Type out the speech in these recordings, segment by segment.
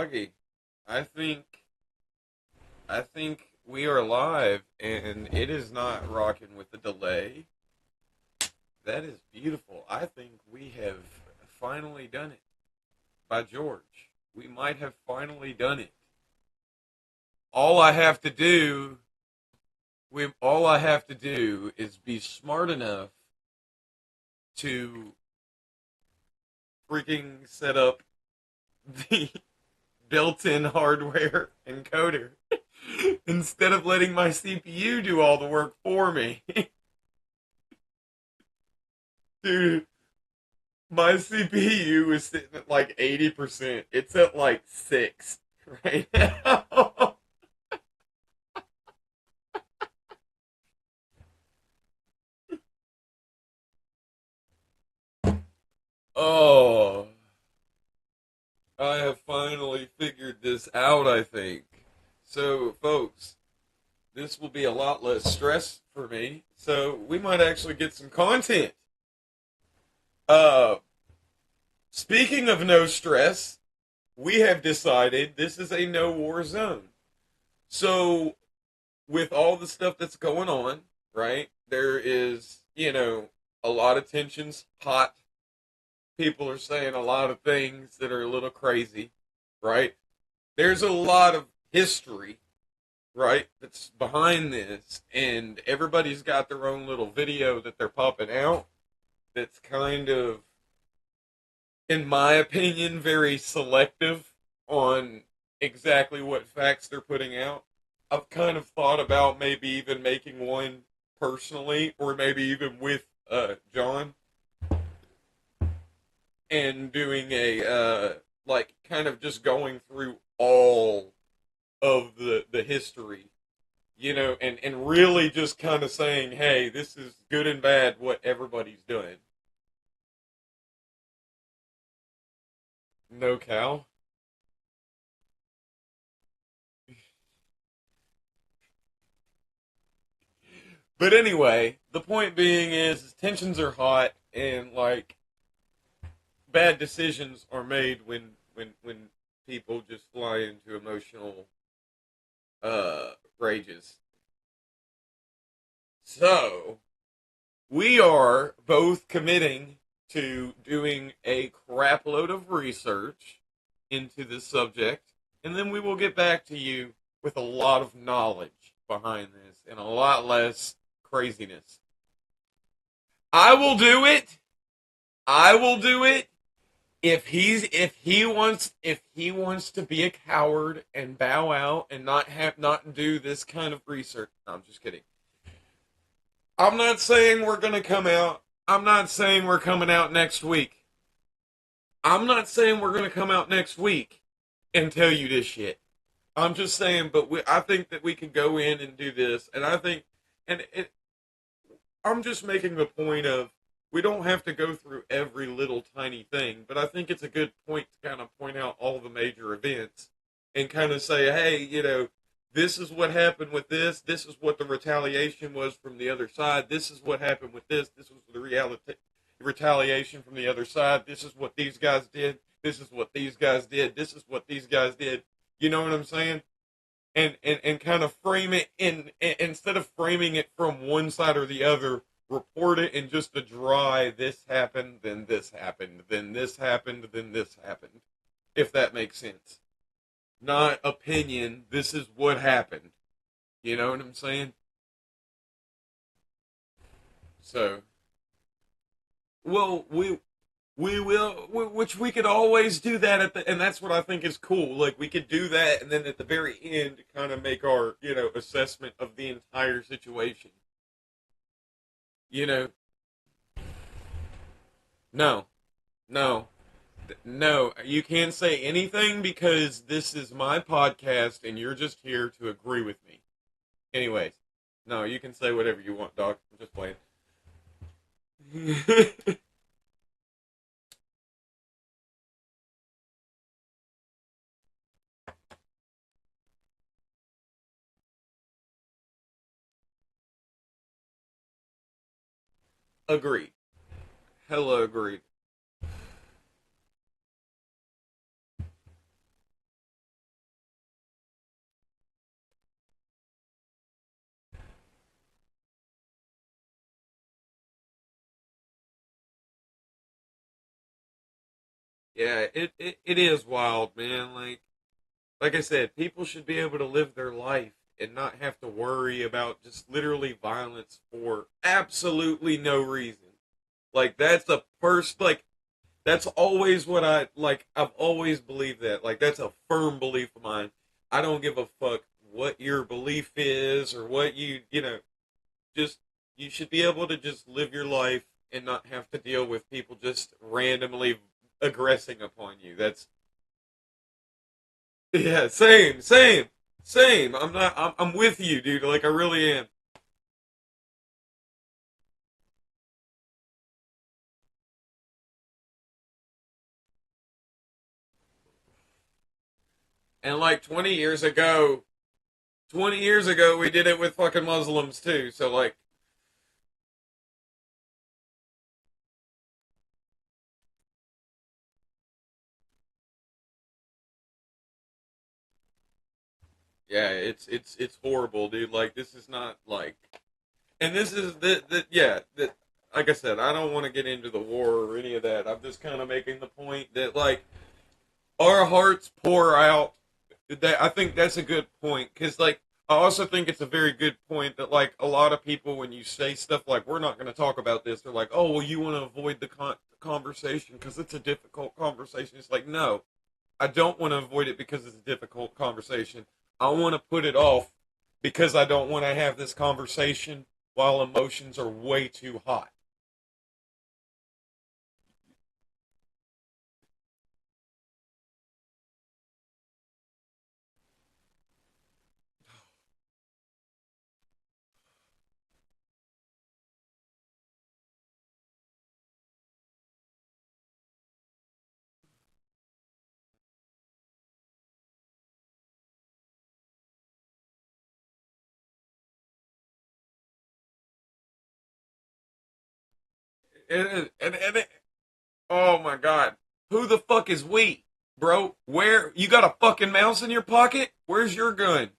Doggy, I think I think we are live and it is not rocking with the delay. That is beautiful. I think we have finally done it. By George, we might have finally done it. All I have to do all I have to do is be smart enough to freaking set up the built-in hardware encoder instead of letting my CPU do all the work for me. Dude, my CPU is sitting at like 80%. It's at like 6 right now. Oh, I have finally figured this out, I think. So, folks, this will be a lot less stress for me. So, we might actually get some content. Uh, Speaking of no stress, we have decided this is a no war zone. So, with all the stuff that's going on, right? There is, a lot of tensions, hot. People are saying a lot of things that are a little crazy, right? There's a lot of history, right, that's behind this, and everybody's got their own little video that they're popping out that's kind of, in my opinion, very selective on exactly what facts they're putting out. I've kind of thought about maybe even making one personally, or maybe even with John, and doing a like kind of just going through all of the history, and really just kind of saying, hey, this is good and bad what everybody's doing. No cow. But anyway, the point being is tensions are hot and like bad decisions are made when people just fly into emotional rages. So we are both committing to doing a crap load of research into this subject, and then we will get back to you with a lot of knowledge behind this and a lot less craziness. I will do it. I will do it if he wants to be a coward and bow out and not do this kind of research. No, I'm just kidding. I'm not saying we're going to come out. I'm not saying we're coming out next week. I'm not saying we're going to come out next week and tell you this shit. I'm just saying, but I think that we can go in and do this, and I think, and I'm just making the point of we don't have to go through every little tiny thing, but I think it's a good point to kind of point out all the major events and kind of say, hey, this is what happened with this. This is what the retaliation was from the other side. This is what happened with this. This was the retaliation from the other side. This is what these guys did. This is what these guys did. This is what these guys did. You know what I'm saying? And kind of frame it instead of framing it from one side or the other, report it in just a dry, this happened, then this happened, then this happened, then this happened, if that makes sense. Not opinion, this is what happened. You know what I'm saying? So, well, we will, which we could always do that and that's what I think is cool. Like we could do that, and then at the very end, kind of make our assessment of the entire situation. You know, no, no, no. You can't say anything because this is my podcast, and you're just here to agree with me. Anyways, no, you can say whatever you want, Doc. I'm just playing. Agreed. Hello, agreed. Yeah, it is wild, man. Like I said, people should be able to live their life and not have to worry about just literally violence for absolutely no reason. Like that's a first like that's always what I like. I've always believed that. Like that's a firm belief of mine. I don't give a fuck what your belief is or what just you should be able to just live your life and not have to deal with people just randomly aggressing upon you. That's yeah, same. I'm not. I'm with you, dude. Like I really am. And like 20 years ago, we did it with fucking Muslims too. So like, yeah, it's horrible, dude. Like this is not like, and this is the yeah. Like I said, I don't want to get into the war or any of that. I'm just kind of making the point that like our hearts pour out. That I think that's a good point because like I also think it's a very good point that like a lot of people when you say stuff like we're not going to talk about this, they're like, oh well, you want to avoid the conversation because it's a difficult conversation. It's like no, I don't want to avoid it because it's a difficult conversation. I want to put it off because I don't want to have this conversation while emotions are way too hot. And oh my god, who the fuck is we, bro? Where you got a fucking mouse in your pocket? Where's your gun?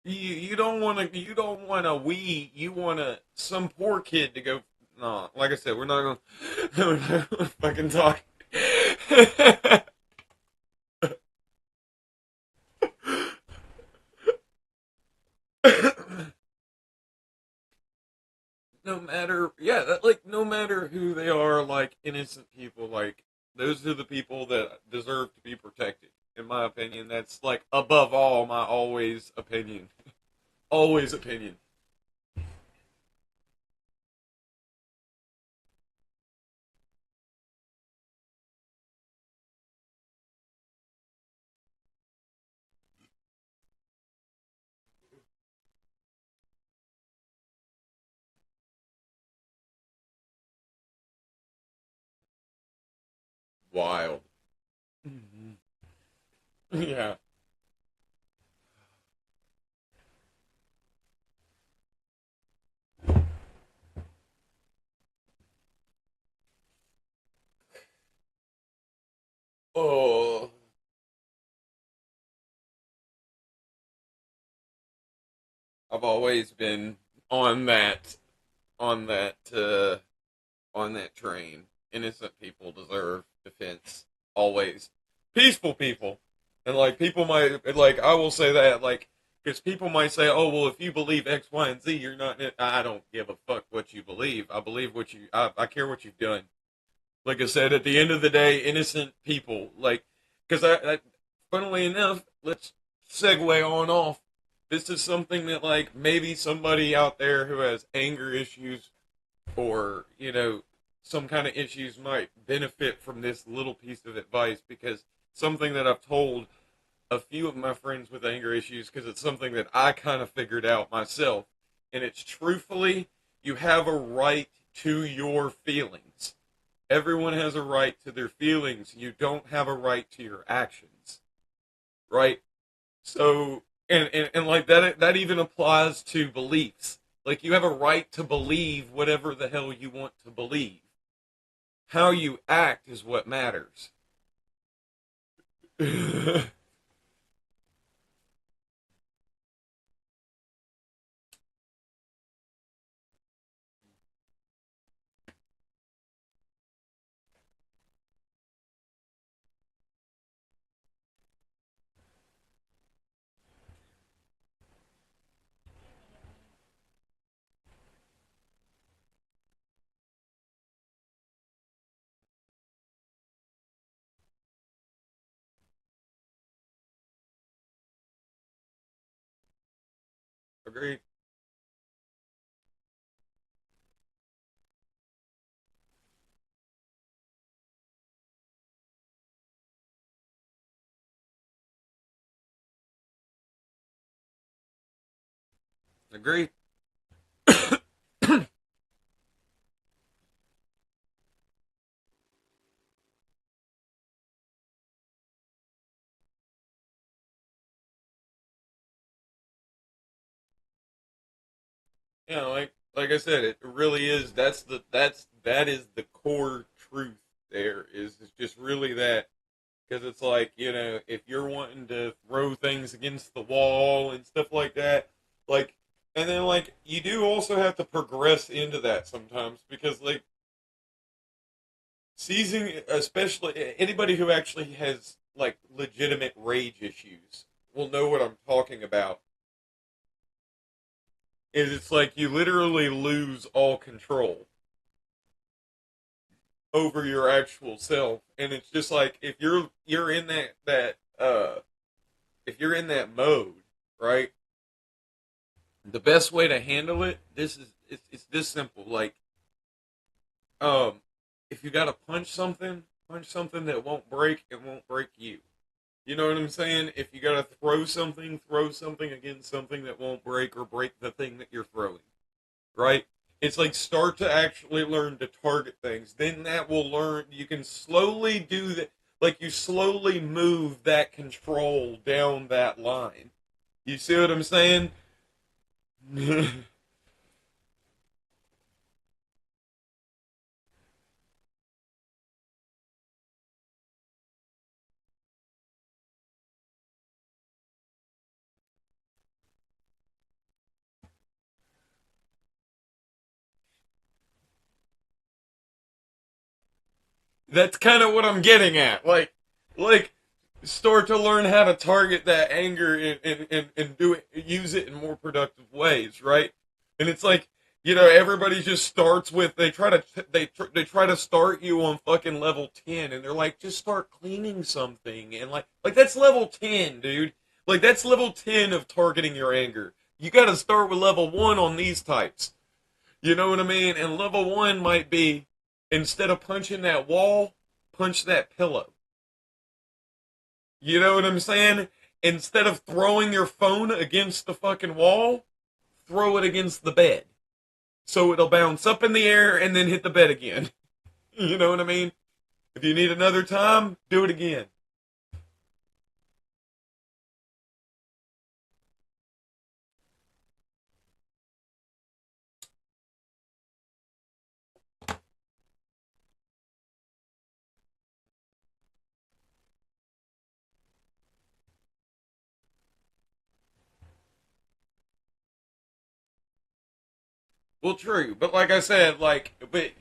You don't want to we you want some poor kid to go. No, like I said, we're not gonna we're not gonna fucking talk. No matter yeah that, like no matter who they are, like innocent people, like those are the people that deserve to be protected in my opinion. That's like above all my always opinion. Wild. Mhm. Yeah. Oh, I've always been on that on that on that train. Innocent people deserve defense always. Peaceful people, and like people might like I will say that like because people might say, oh well, if you believe X, Y, and Z, you're not. I don't give a fuck what you believe. I believe what you. I care what you've done. Like I said, at the end of the day, innocent people like because funnily enough, let's segue on off. This is something that like maybe somebody out there who has anger issues or some kind of issues might benefit from this little piece of advice because something that I've told a few of my friends with anger issues because it's something that I kind of figured out myself and it's truthfully you have a right to your feelings. Everyone has a right to their feelings. You don't have a right to your actions, right? So and like that even applies to beliefs. Like you have a right to believe whatever the hell you want to believe. How you act is what matters. Agreed. Agreed. Yeah, like I said, it really is. That is the core truth. There is it's just really that because it's like if you're wanting to throw things against the wall and stuff like that, like, and then like you do also have to progress into that sometimes because like seizing, especially anybody who actually has like legitimate rage issues will know what I'm talking about. Is it's like you literally lose all control over your actual self, and it's just like if you're in that if you're in that mode, right? The best way to handle it, it's this simple. Like, um, if you gotta punch something that won't break, it won't break you. You know what I'm saying? If you gotta throw something against something that won't break or break the thing that you're throwing, right? It's like start to actually learn to target things. Then that will learn. You can slowly do that. Like you slowly move that control down that line. You see what I'm saying? That's kind of what I'm getting at. Like start to learn how to target that anger and do it, use it in more productive ways, right? And it's like everybody just starts with they try to start you on fucking level 10, and they're like just start cleaning something, and like that's level 10, dude. Like that's level 10 of targeting your anger. You got to start with level 1 on these types. You know what I mean? And level 1 might be instead of punching that wall, punch that pillow. You know what I'm saying? Instead of throwing your phone against the fucking wall, throw it against the bed. So it'll bounce up in the air and then hit the bed again. You know what I mean? If you need another time, do it again. Well, true, but like I said, but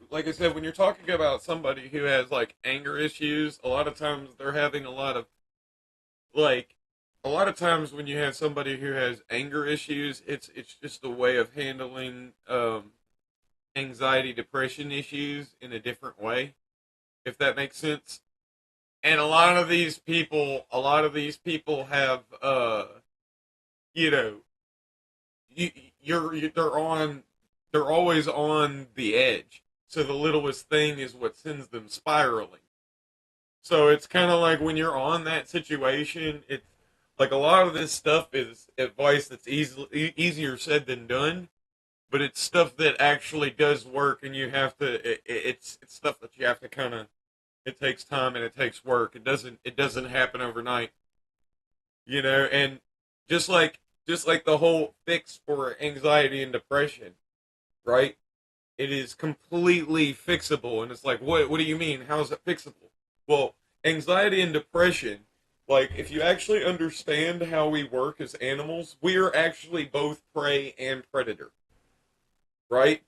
like I said, when you're talking about somebody who has like anger issues, a lot of times they're having like a lot of times when you have somebody who has anger issues, it's just a way of handling anxiety, depression issues in a different way, if that makes sense. And a lot of these people have you know, you, they're always on the edge. So the littlest thing is what sends them spiraling. So it's kind of like when you're on that situation, it's like a lot of this stuff is advice that's easier said than done, but it's stuff that actually does work, and you have to. It's stuff that you have to kind of. It takes time and it takes work. It doesn't happen overnight, And just like the whole fix for anxiety and depression, right? It is completely fixable, and it's like, what do you mean? How is it fixable? Well, anxiety and depression, like if you actually understand how we work as animals, we are actually both prey and predator, right?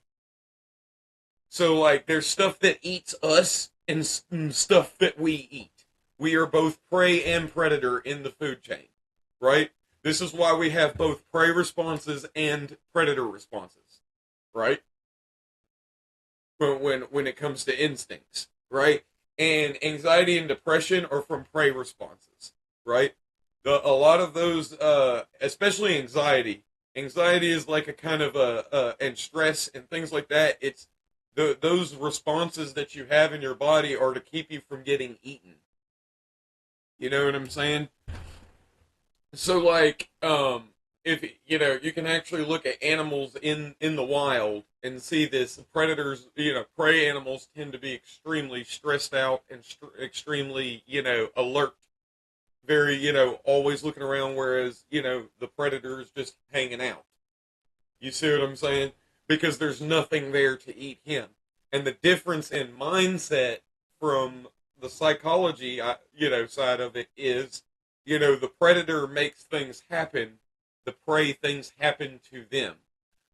So like there's stuff that eats us and stuff that we eat. We are both prey and predator in the food chain, right? This is why we have both prey responses and predator responses, right? When it comes to instincts, right? And anxiety and depression are from prey responses, right? A lot of those, especially anxiety. Anxiety is like a kind of and stress and things like that. It's those responses that you have in your body are to keep you from getting eaten. You know what I'm saying? So like, if you know, you can actually look at animals in the wild and see this. Predators, prey animals tend to be extremely stressed out and extremely, alert, very, always looking around, whereas, the predator is just hanging out. You see what I'm saying? Because there's nothing there to eat him. And the difference in mindset from the psychology, side of it is, the predator makes things happen, the prey things happen to them.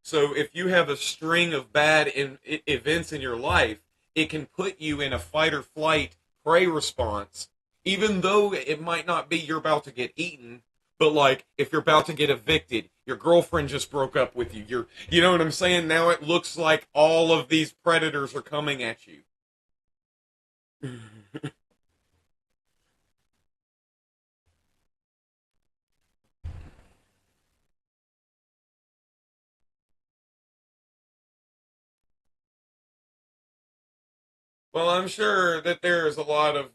So if you have a string of bad events in your life, it can put you in a fight or flight prey response, even though it might not be you're about to get eaten. But like if you're about to get evicted, your girlfriend just broke up with you. You know what I'm saying? Now it looks like all of these predators are coming at you. Well, I'm sure that there's a lot of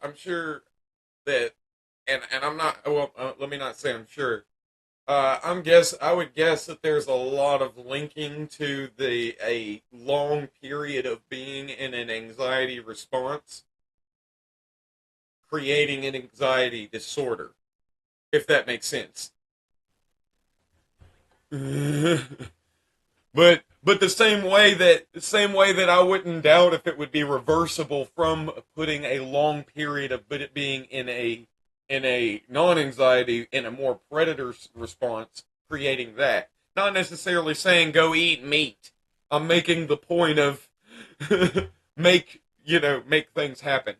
I'm sure that and I'm not well let me not say I'm sure. I would guess that there's a lot of linking to the a long period of being in an anxiety response creating an anxiety disorder, if that makes sense. But the same way that I wouldn't doubt if it would be reversible from putting a long period of but it being in a non-anxiety in a more predator response, creating that. Not necessarily saying go eat meat. I'm making the point of make things happen.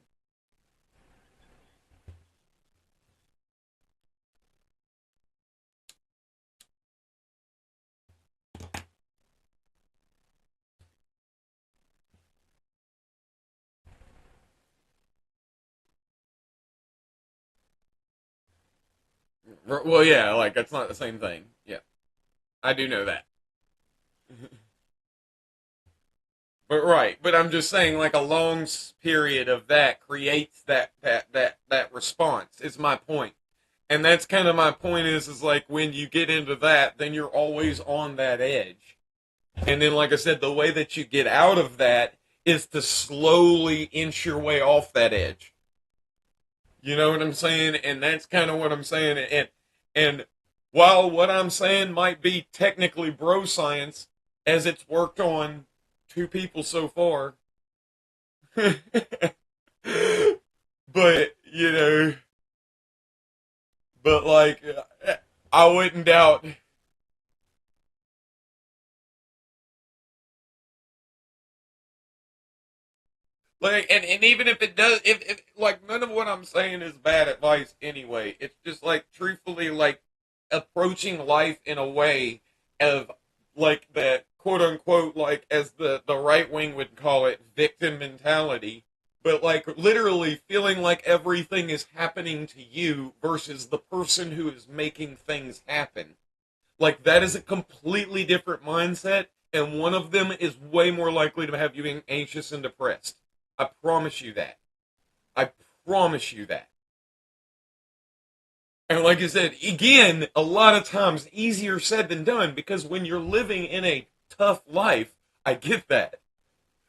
Well, yeah, like that's not the same thing. Yeah, I do know that. But right, but I'm just saying, like a long period of that creates that response. Is my point, and that's kind of my point. Is like when you get into that, then you're always on that edge, and then like I said, the way that you get out of that is to slowly inch your way off that edge. You know what I'm saying? And that's kind of what I'm saying. And while what I'm saying might be technically bro science, as it's worked on two people so far, but but like I wouldn't doubt. Like, and even if it does, if like none of what I'm saying is bad advice anyway. It's just like truthfully, like approaching life in a way of like that quote unquote, like as the right wing would call it, victim mentality. But like literally feeling like everything is happening to you versus the person who is making things happen. Like that is a completely different mindset, and one of them is way more likely to have you being anxious and depressed. I promise you that. I promise you that. And like I said, again, a lot of times easier said than done because when you're living in a tough life, I get that.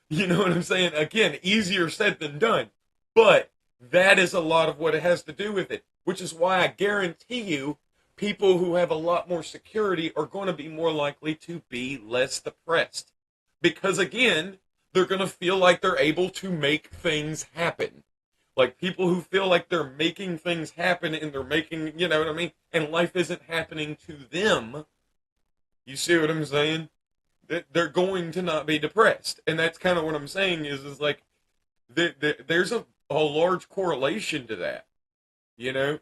You know what I'm saying? Again, easier said than done. But that is a lot of what it has to do with it, which is why I guarantee you people who have a lot more security are going to be more likely to be less depressed. Because again, they're going to feel like they're able to make things happen. Like people who feel like they're making things happen and they're making, you know what I mean? And life isn't happening to them. You see what I'm saying? They're going to not be depressed. And that's kind of what I'm saying is like there's a large correlation to that, you know?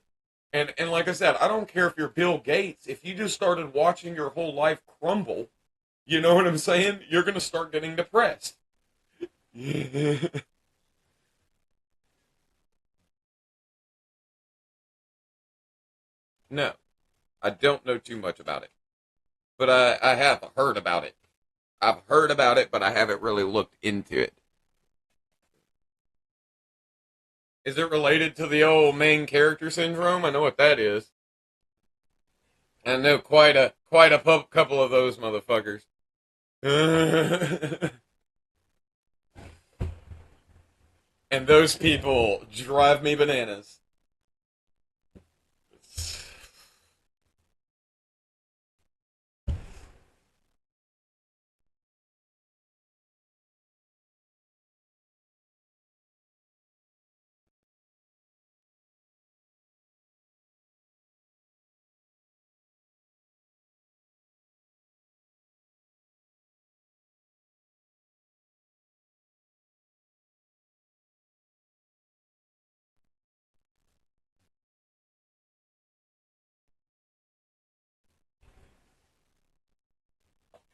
And like I said, I don't care if you're Bill Gates. If you just started watching your whole life crumble, you know what I'm saying? You're going to start getting depressed. No, I don't know too much about it. but I have heard about it. I've heard about it, but I haven't really looked into it. Is it related to the old main character syndrome? I know what that is. I know quite a couple of those motherfuckers. And those people drive me bananas.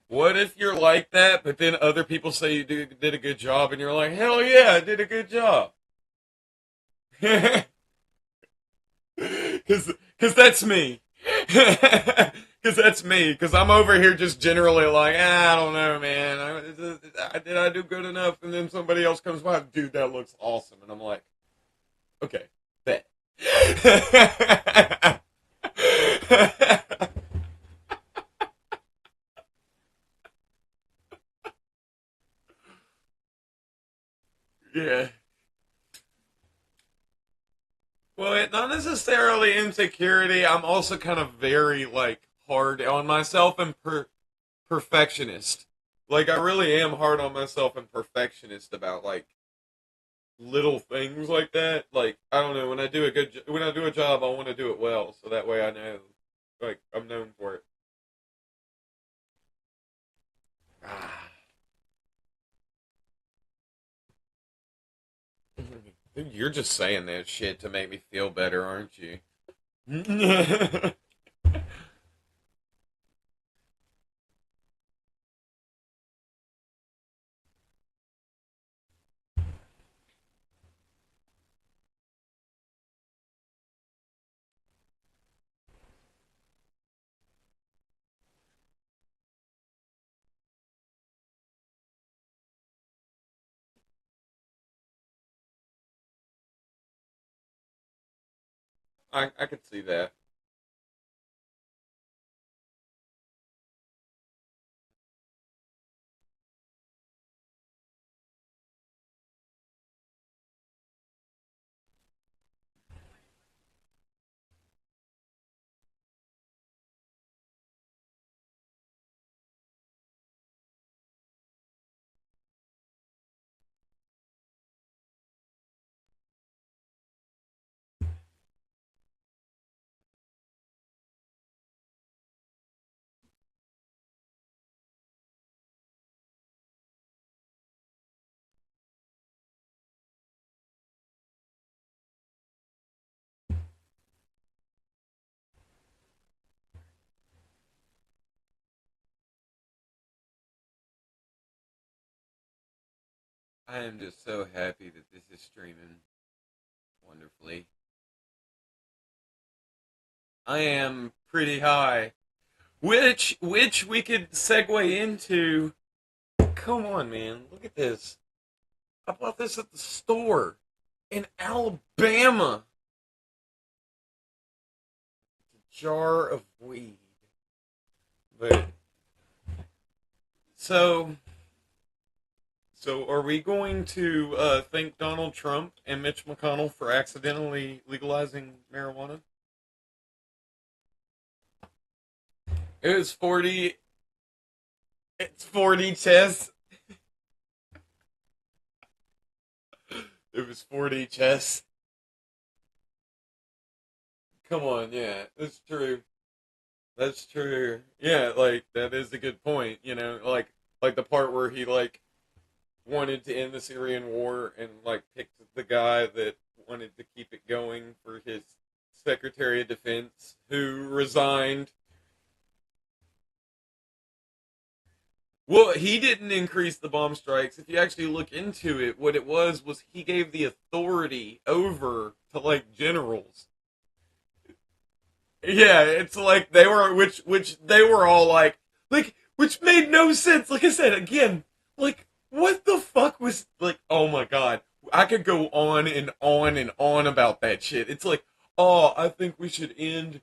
What if you're like that, but then other people say did a good job, and you're like, hell yeah, I did a good job? Because that's me. Because that's me. Because I'm over here just generally like, I don't know, man. Did I do good enough? And then somebody else comes by, dude, that looks awesome. And I'm like, okay, bet. Yeah. Well, not necessarily insecurity. I'm also kind of very like hard on myself and perfectionist. Like I really am hard on myself and perfectionist about like little things like that. Like I don't know, when I do a job, I want to do it well, so that way I know, like I'm known for it. Ah, dude, you're just saying that shit to make me feel better, aren't you? I could see that. I am just so happy that this is streaming wonderfully. I am pretty high. Which we could segue into. Come on, man. Look at this. I bought this at the store in Alabama. It's a jar of weed. But so so are we going to thank Donald Trump and Mitch McConnell for accidentally legalizing marijuana? It was 40. It's 40 chess. It was 40 chess. Come on, yeah, that's true. That's true. Yeah, like that is a good point. Like the part where he like wanted to end the Syrian war and like picked the guy that wanted to keep it going for his Secretary of Defense who resigned. Well, he didn't increase the bomb strikes. If you actually look into it, what it was he gave the authority over to like generals. Yeah, it's like they were which they were all like, Like, which made no sense. Like I said, again, like, what the fuck was, like, oh my god. I could go on and on and on about that shit. It's like, oh, I think we should end,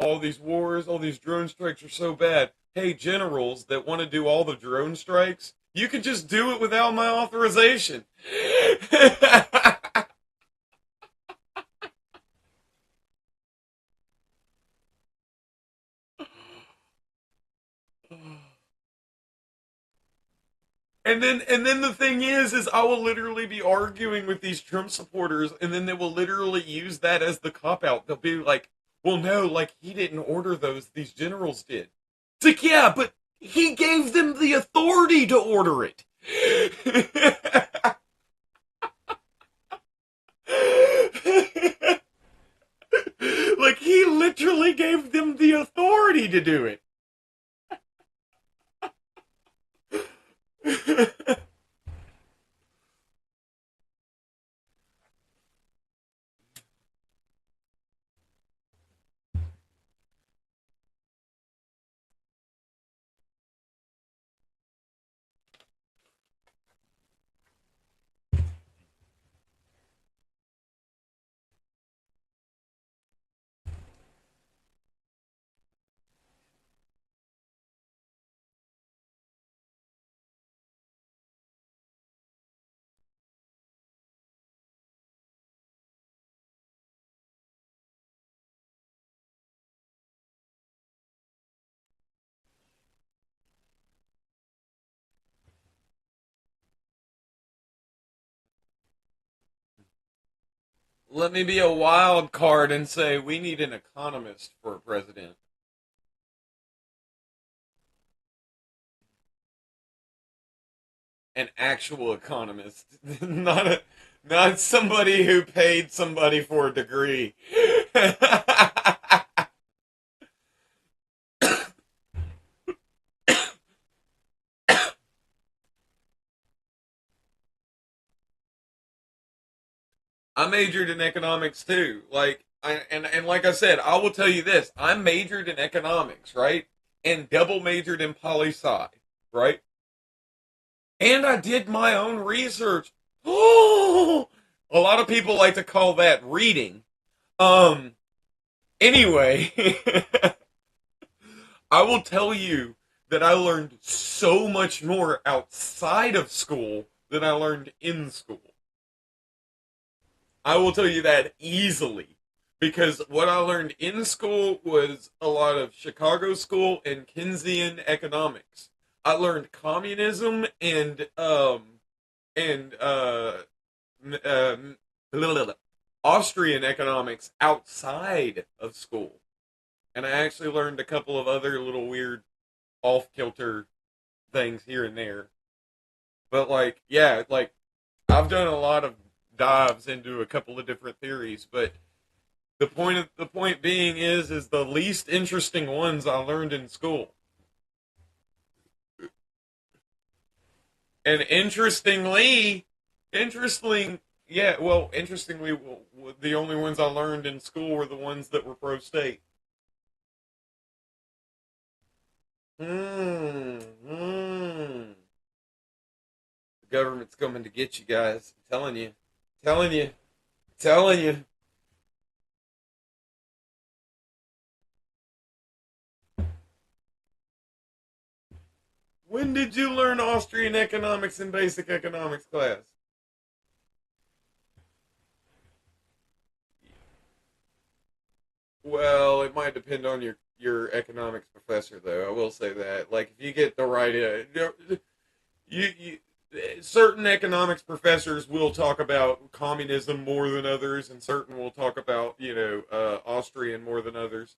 all these wars, all these drone strikes are so bad. Hey, generals that want to do all the drone strikes, you can just do it without my authorization. And then the thing is I will literally be arguing with these Trump supporters, and then they will literally use that as the cop out. They'll be like, "Well, no, like he didn't order those; these generals did." It's like, yeah, but he gave them the authority to order it. Like he literally gave them the authority to do it. Let me be a wild card and say we need an economist for a president. An actual economist, not somebody who paid somebody for a degree. I majored in economics too. And like I said, I will tell you this: I majored in economics, right, and double majored in poli sci, right, and I did my own research. Oh, a lot of people like to call that reading. Um. Anyway, I will tell you that I learned so much more outside of school than I learned in school. I will tell you that easily because what I learned in school was a lot of Chicago school and Keynesian economics. I learned communism and um, Austrian economics outside of school, and I actually learned a couple of other little weird off kilter things here and there. But like, yeah, like I've done a lot of dives into a couple of different theories, but the point being is the least interesting ones I learned in school. And interestingly, the only ones I learned in school were the ones that were pro state. Hmm. Hmm. The government's coming to get you guys. I'm telling you. Telling you. Telling you. When did you learn Austrian economics in basic economics class? Well, it might depend on your economics professor, though. I will say that. Like, if you get the right, you certain economics professors will talk about communism more than others, and certain will talk about Austrian more than others.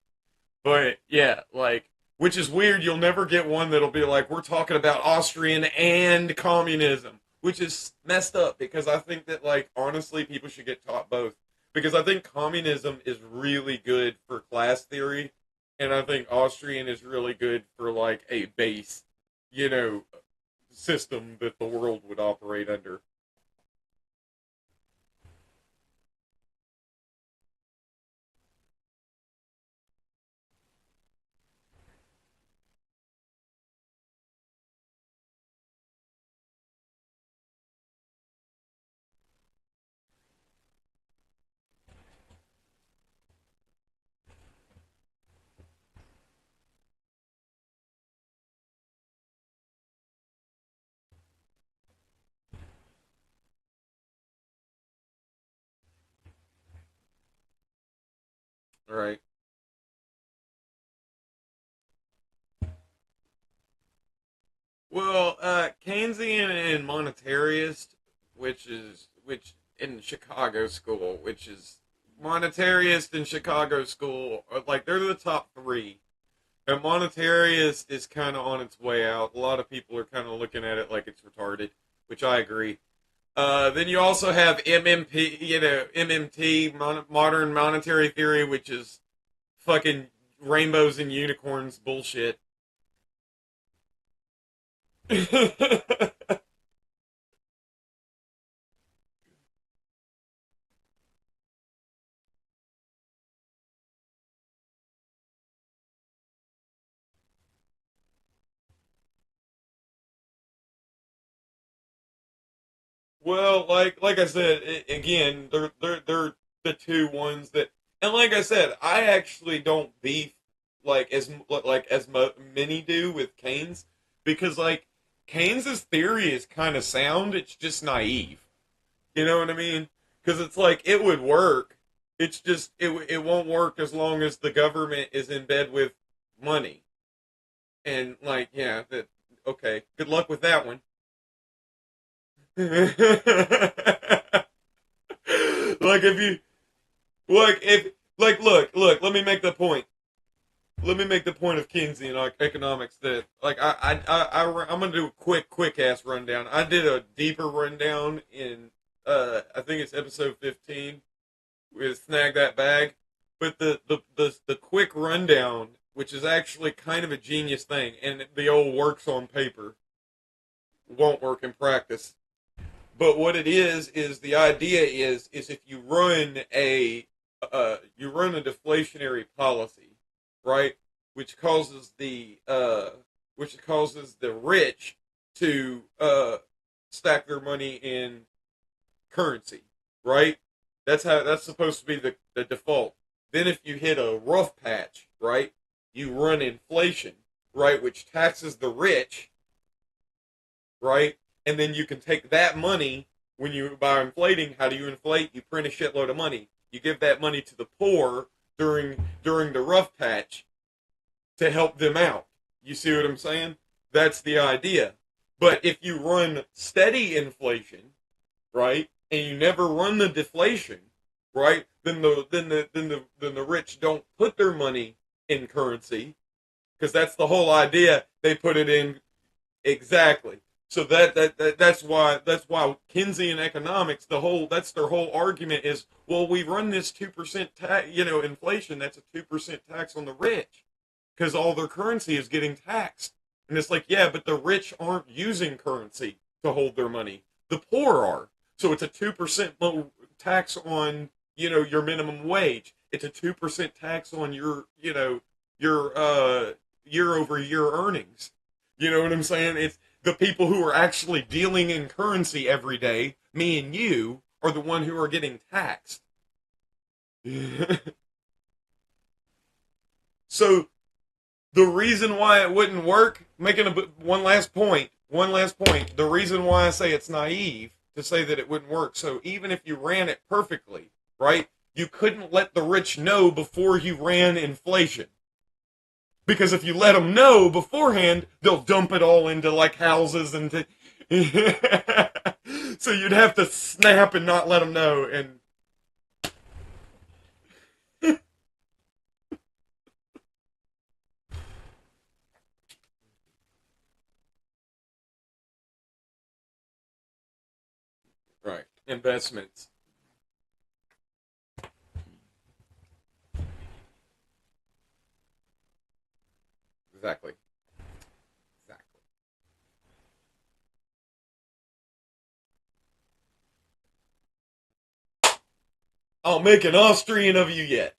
But yeah, like, which is weird. You'll never get one that'll be like, we're talking about Austrian and communism, which is messed up because I think that, like, honestly, people should get taught both. Because I think communism is really good for class theory, and I think Austrian is really good for, like, a base, you know, system that the world would operate under. Right. Well, Keynesian and monetarist, which in Chicago school, which is monetarist and Chicago school, like they're the top three. And monetarist is kind of on its way out. A lot of people are kind of looking at it like it's retarded, which I agree. Then you also have MMP, MMT, modern monetary theory, which is fucking rainbows and unicorns bullshit. Well, like I said, again, they're the two ones that, and like I said, I actually don't beef many do with Keynes, because like Keynes's theory is kind of sound. It's just naive. You know what I mean? Because it's like it would work. It's just it won't work as long as the government is in bed with money. And like, yeah, that okay. Good luck with that one. Like if you like if like look, let me make the point. Let me make the point of Keynesian economics that like I'm gonna do a quick ass rundown. I did a deeper rundown in I think it's episode 15 with Snag That Bag, but the quick rundown, which is actually kind of a genius thing, and the old works on paper won't work in practice. But what it is the idea is if you run a deflationary policy, right, which causes the rich to stack their money in currency, right? That's supposed to be the default. Then if you hit a rough patch, right, you run inflation, right, which taxes the rich, right? And then you can take that money when you by inflating. How do you inflate? You print a shitload of money. You give that money to the poor during the rough patch to help them out. You see what I'm saying? That's the idea. But if you run steady inflation, right, and you never run the deflation, right, then the rich don't put their money in currency because that's the whole idea. They put it in exactly. So that's why Keynesian economics, that's their whole argument is, well, we run this 2% tax, inflation. That's a 2% tax on the rich because all their currency is getting taxed. And it's like, yeah, but the rich aren't using currency to hold their money. The poor are. So it's a 2% tax on your minimum wage. It's a 2% tax on your year over year earnings. You know what I'm saying? It's the people who are actually dealing in currency every day, me and you, are the one who are getting taxed. So the reason why it wouldn't work, making one last point, the reason why I say it's naive to say that it wouldn't work. So even if you ran it perfectly, right, you couldn't let the rich know before you ran inflation. Because if you let them know beforehand, they'll dump it all into like houses and so you'd have to snap and not let them know. And right, investments. Exactly. Exactly. I'll make an Austrian of you yet.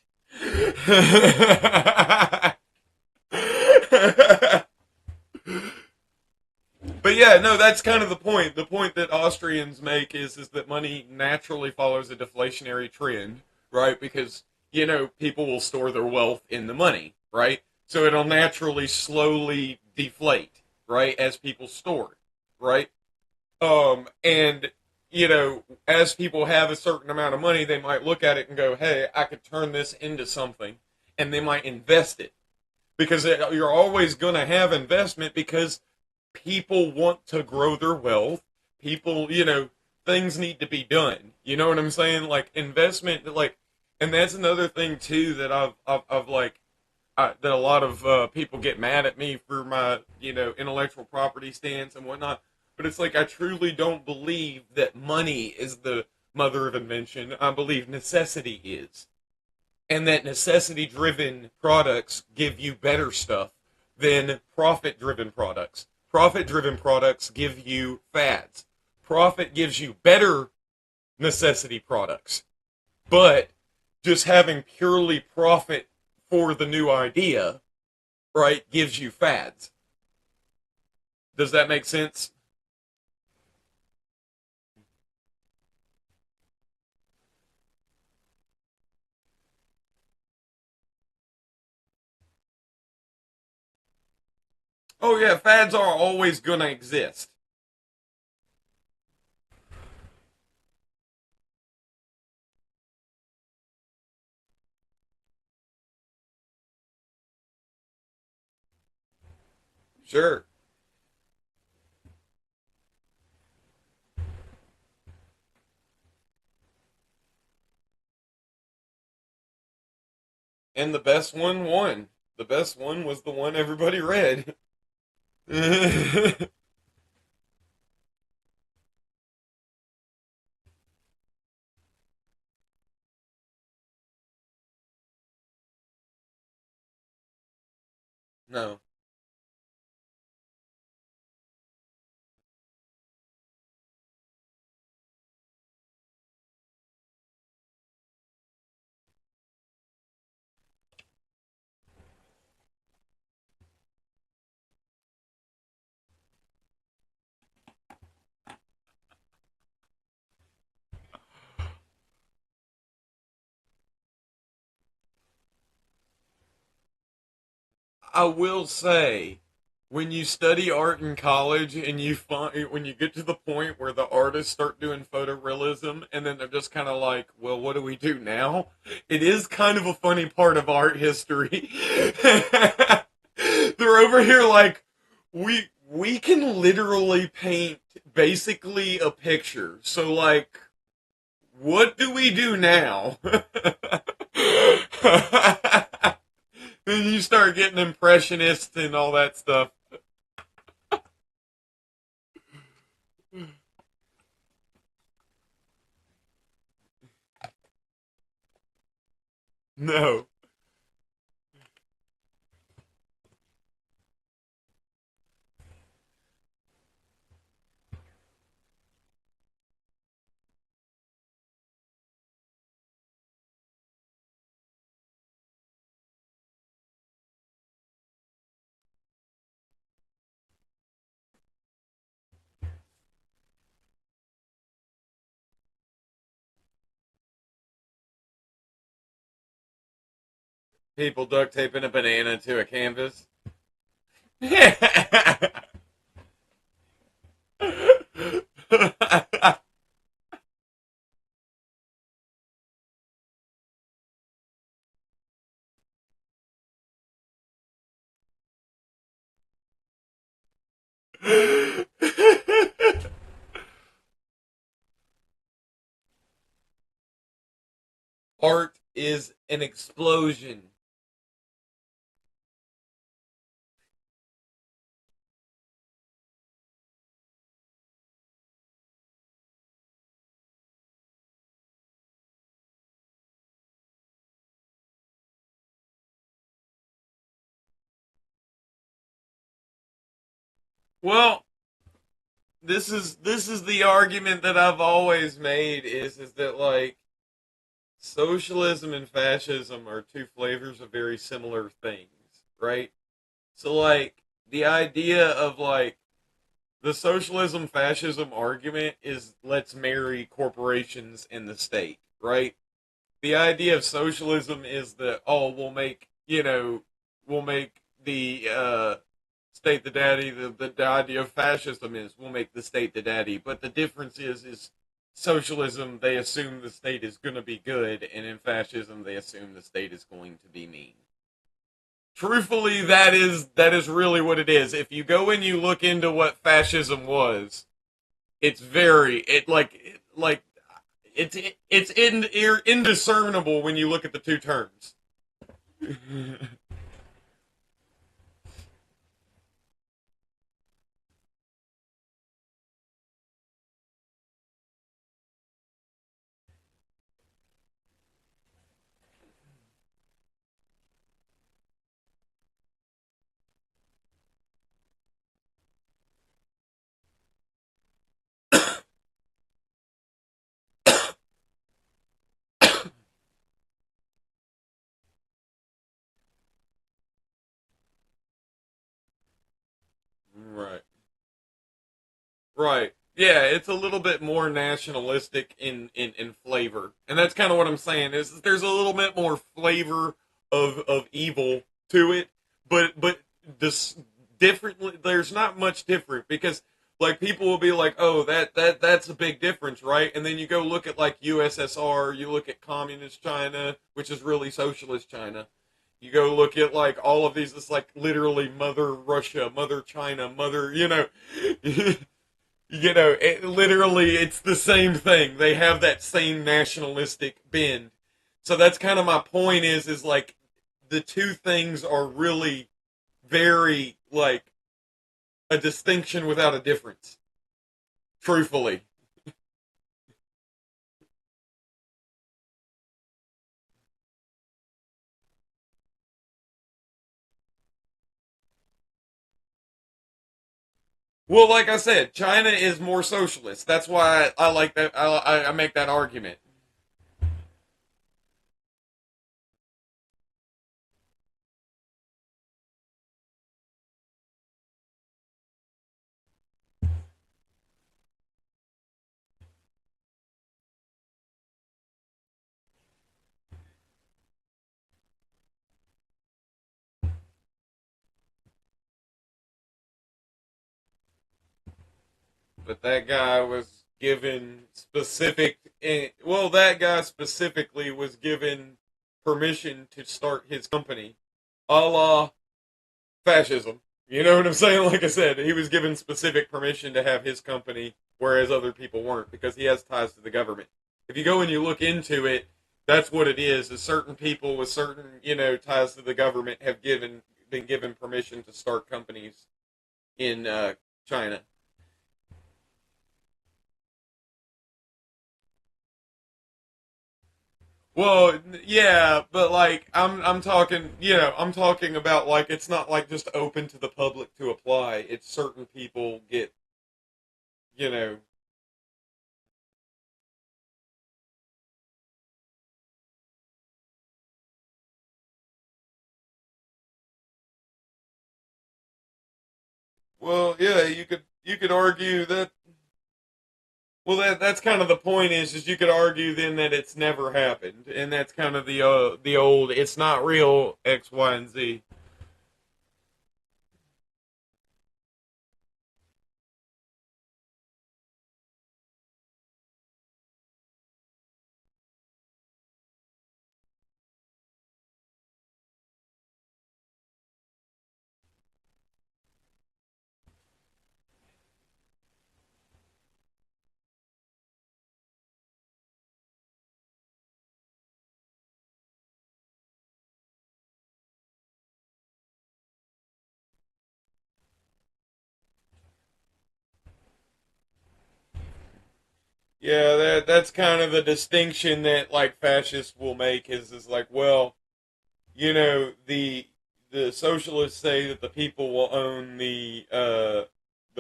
But yeah, no, that's kind of the point. The point that Austrians make is that money naturally follows a deflationary trend, right? Because people will store their wealth in the money, right? So it'll naturally slowly deflate, right, as people store it, right? And as people have a certain amount of money, they might look at it and go, hey, I could turn this into something, and they might invest it. Because you're always going to have investment because people want to grow their wealth. People, things need to be done. You know what I'm saying? Like investment, like, and that's another thing too that I've like, that a lot of people get mad at me for my, intellectual property stance and whatnot. But it's like I truly don't believe that money is the mother of invention. I believe necessity is, and that necessity driven products give you better stuff than profit driven products. Profit driven products give you fads. Profit gives you better necessity products. But just having purely profit for the new idea, right, gives you fads. Does that make sense? Oh, yeah, fads are always going to exist. Sure. And the best one won. The best one was the one everybody read. No. I will say, when you study art in college and you find when you get to the point where the artists start doing photorealism and then they're just kind of like, well, what do we do now? It is kind of a funny part of art history. They're over here like, we can literally paint basically a picture. So like, what do we do now? Then you start getting impressionists and all that stuff. No. People duct taping a banana to a canvas. Art is an explosion. Well, this is the argument that I've always made is that like socialism and fascism are two flavors of very similar things, right? So like the idea of like the socialism fascism argument is let's marry corporations and the state, right? The idea of socialism is that oh we'll make the state the daddy. The idea of fascism is we'll make the state the daddy. But the difference is socialism, they assume the state is going to be good, and in fascism, they assume the state is going to be mean. Truthfully, that is really what it is. If you go and you look into what fascism was, it's very it's indiscernible when you look at the two terms. Right. Right. Yeah, it's a little bit more nationalistic in flavor. And that's kind of what I'm saying is there's a little bit more flavor of evil to it, but this differently there's not much different because like people will be like, "Oh, that's a big difference, right?" And then you go look at like USSR, you look at communist China, which is really socialist China. You go look at like all of these, it's like literally Mother Russia, Mother China, Mother, literally, it's the same thing. They have that same nationalistic bend. So that's kind of my point is like the two things are really very like a distinction without a difference. Truthfully. Well, like I said, China is more socialist. That's why I like that. I make that argument. But that guy was given specific. Well, that guy specifically was given permission to start his company, a la fascism. You know what I'm saying? Like I said, he was given specific permission to have his company, whereas other people weren't, because he has ties to the government. If you go and you look into it, that's what it is. Is certain people with certain ties to the government have been given permission to start companies in China. Well, yeah, but like I'm talking, I'm talking about like it's not like just open to the public to apply. It's certain people get, you know, well, yeah, you could argue that. Well, that's kind of the point is you could argue then that it's never happened, and that's kind of the old it's not real X, Y, and Z. Yeah, that's kind of the distinction that like fascists will make is like, well, the socialists say that the people will own the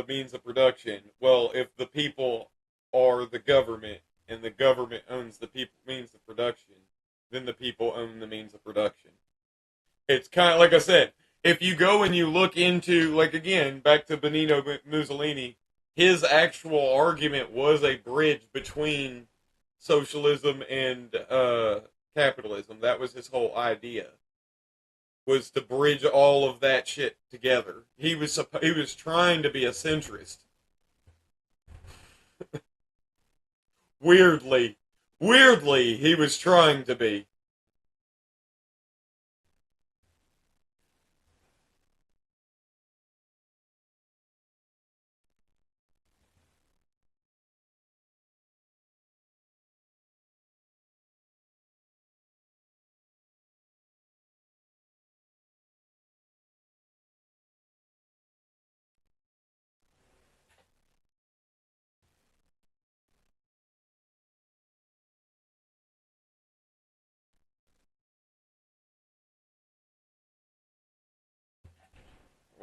means of production. Well, if the people are the government and the government owns the people means of production, then the people own the means of production. It's kind of like I said, if you go and you look into like again back to Benito Mussolini, his actual argument was a bridge between socialism and capitalism. That was his whole idea was to bridge all of that shit together. He was trying to be a centrist. Weirdly, weirdly, he was trying to be.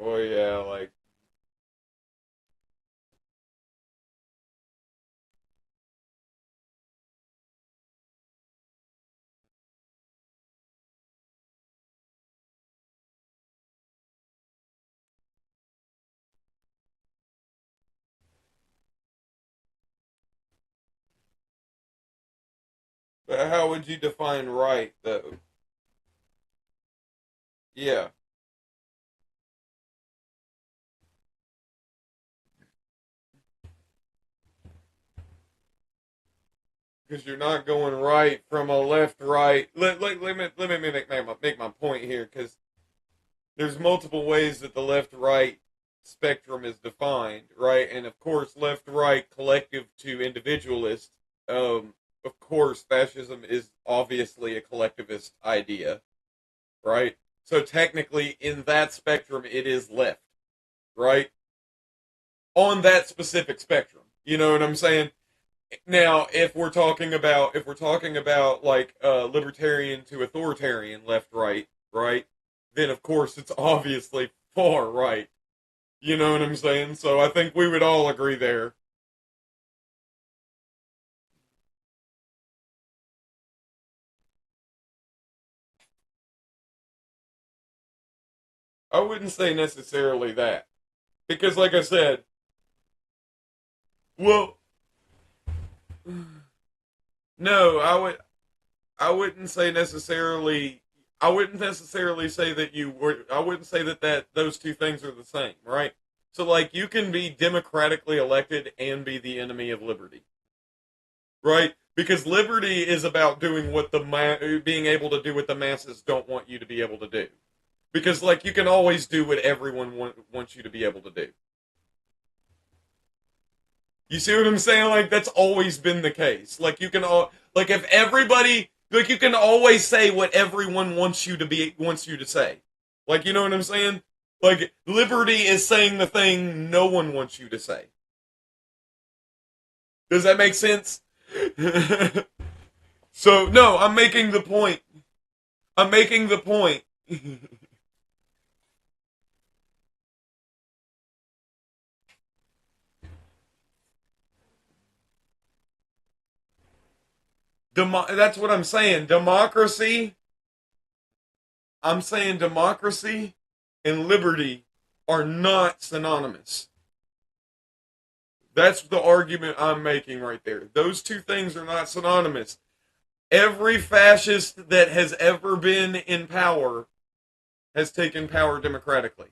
Oh yeah, like, but how would you define right though? Yeah, because you're not going right from a left right. Let me make my point here, because there's multiple ways that the left right spectrum is defined, right? And of course, left right collective to individualist. Of course, fascism is obviously a collectivist idea, right? So technically, in that spectrum, it is left, right? On that specific spectrum, you know what I'm saying? Now, if we're talking about like libertarian to authoritarian, left right, right, then of course it's obviously far right. You know what I'm saying? So I think we would all agree there. I wouldn't say necessarily that, because, like I said, well, no, I wouldn't say necessarily. I wouldn't necessarily say that you were. I wouldn't say that those two things are the same, right? So, like, you can be democratically elected and be the enemy of liberty, right? Because liberty is about doing what being able to do what the masses don't want you to be able to do. Because, like, you can always do what everyone wants you to be able to do. You see what I'm saying? Like, that's always been the case. Like, like, if everybody, like, you can always say what everyone wants you to say. Like, you know what I'm saying? Like, liberty is saying the thing no one wants you to say. Does that make sense? So, no, I'm making the point. I'm making the point. That's what I'm saying. I'm saying democracy and liberty are not synonymous. That's the argument I'm making right there. Those two things are not synonymous. Every fascist that has ever been in power has taken power democratically.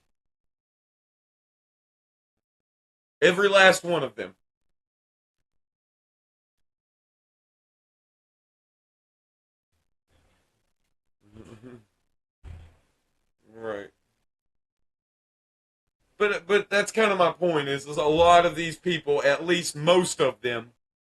Every last one of them. Right. But that's kind of my point is a lot of these people, at least most of them,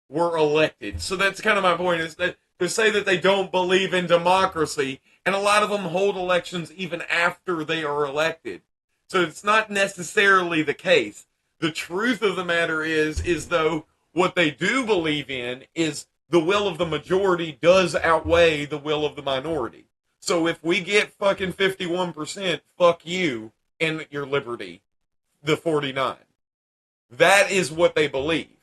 were elected. So that's kind of my point is that to say that they don't believe in democracy, and a lot of them hold elections even after they are elected. So it's not necessarily the case. The truth of the matter is though what they do believe in is the will of the majority does outweigh the will of the minority. So if we get fucking 51%, fuck you and your liberty, the 49. That is what they believe.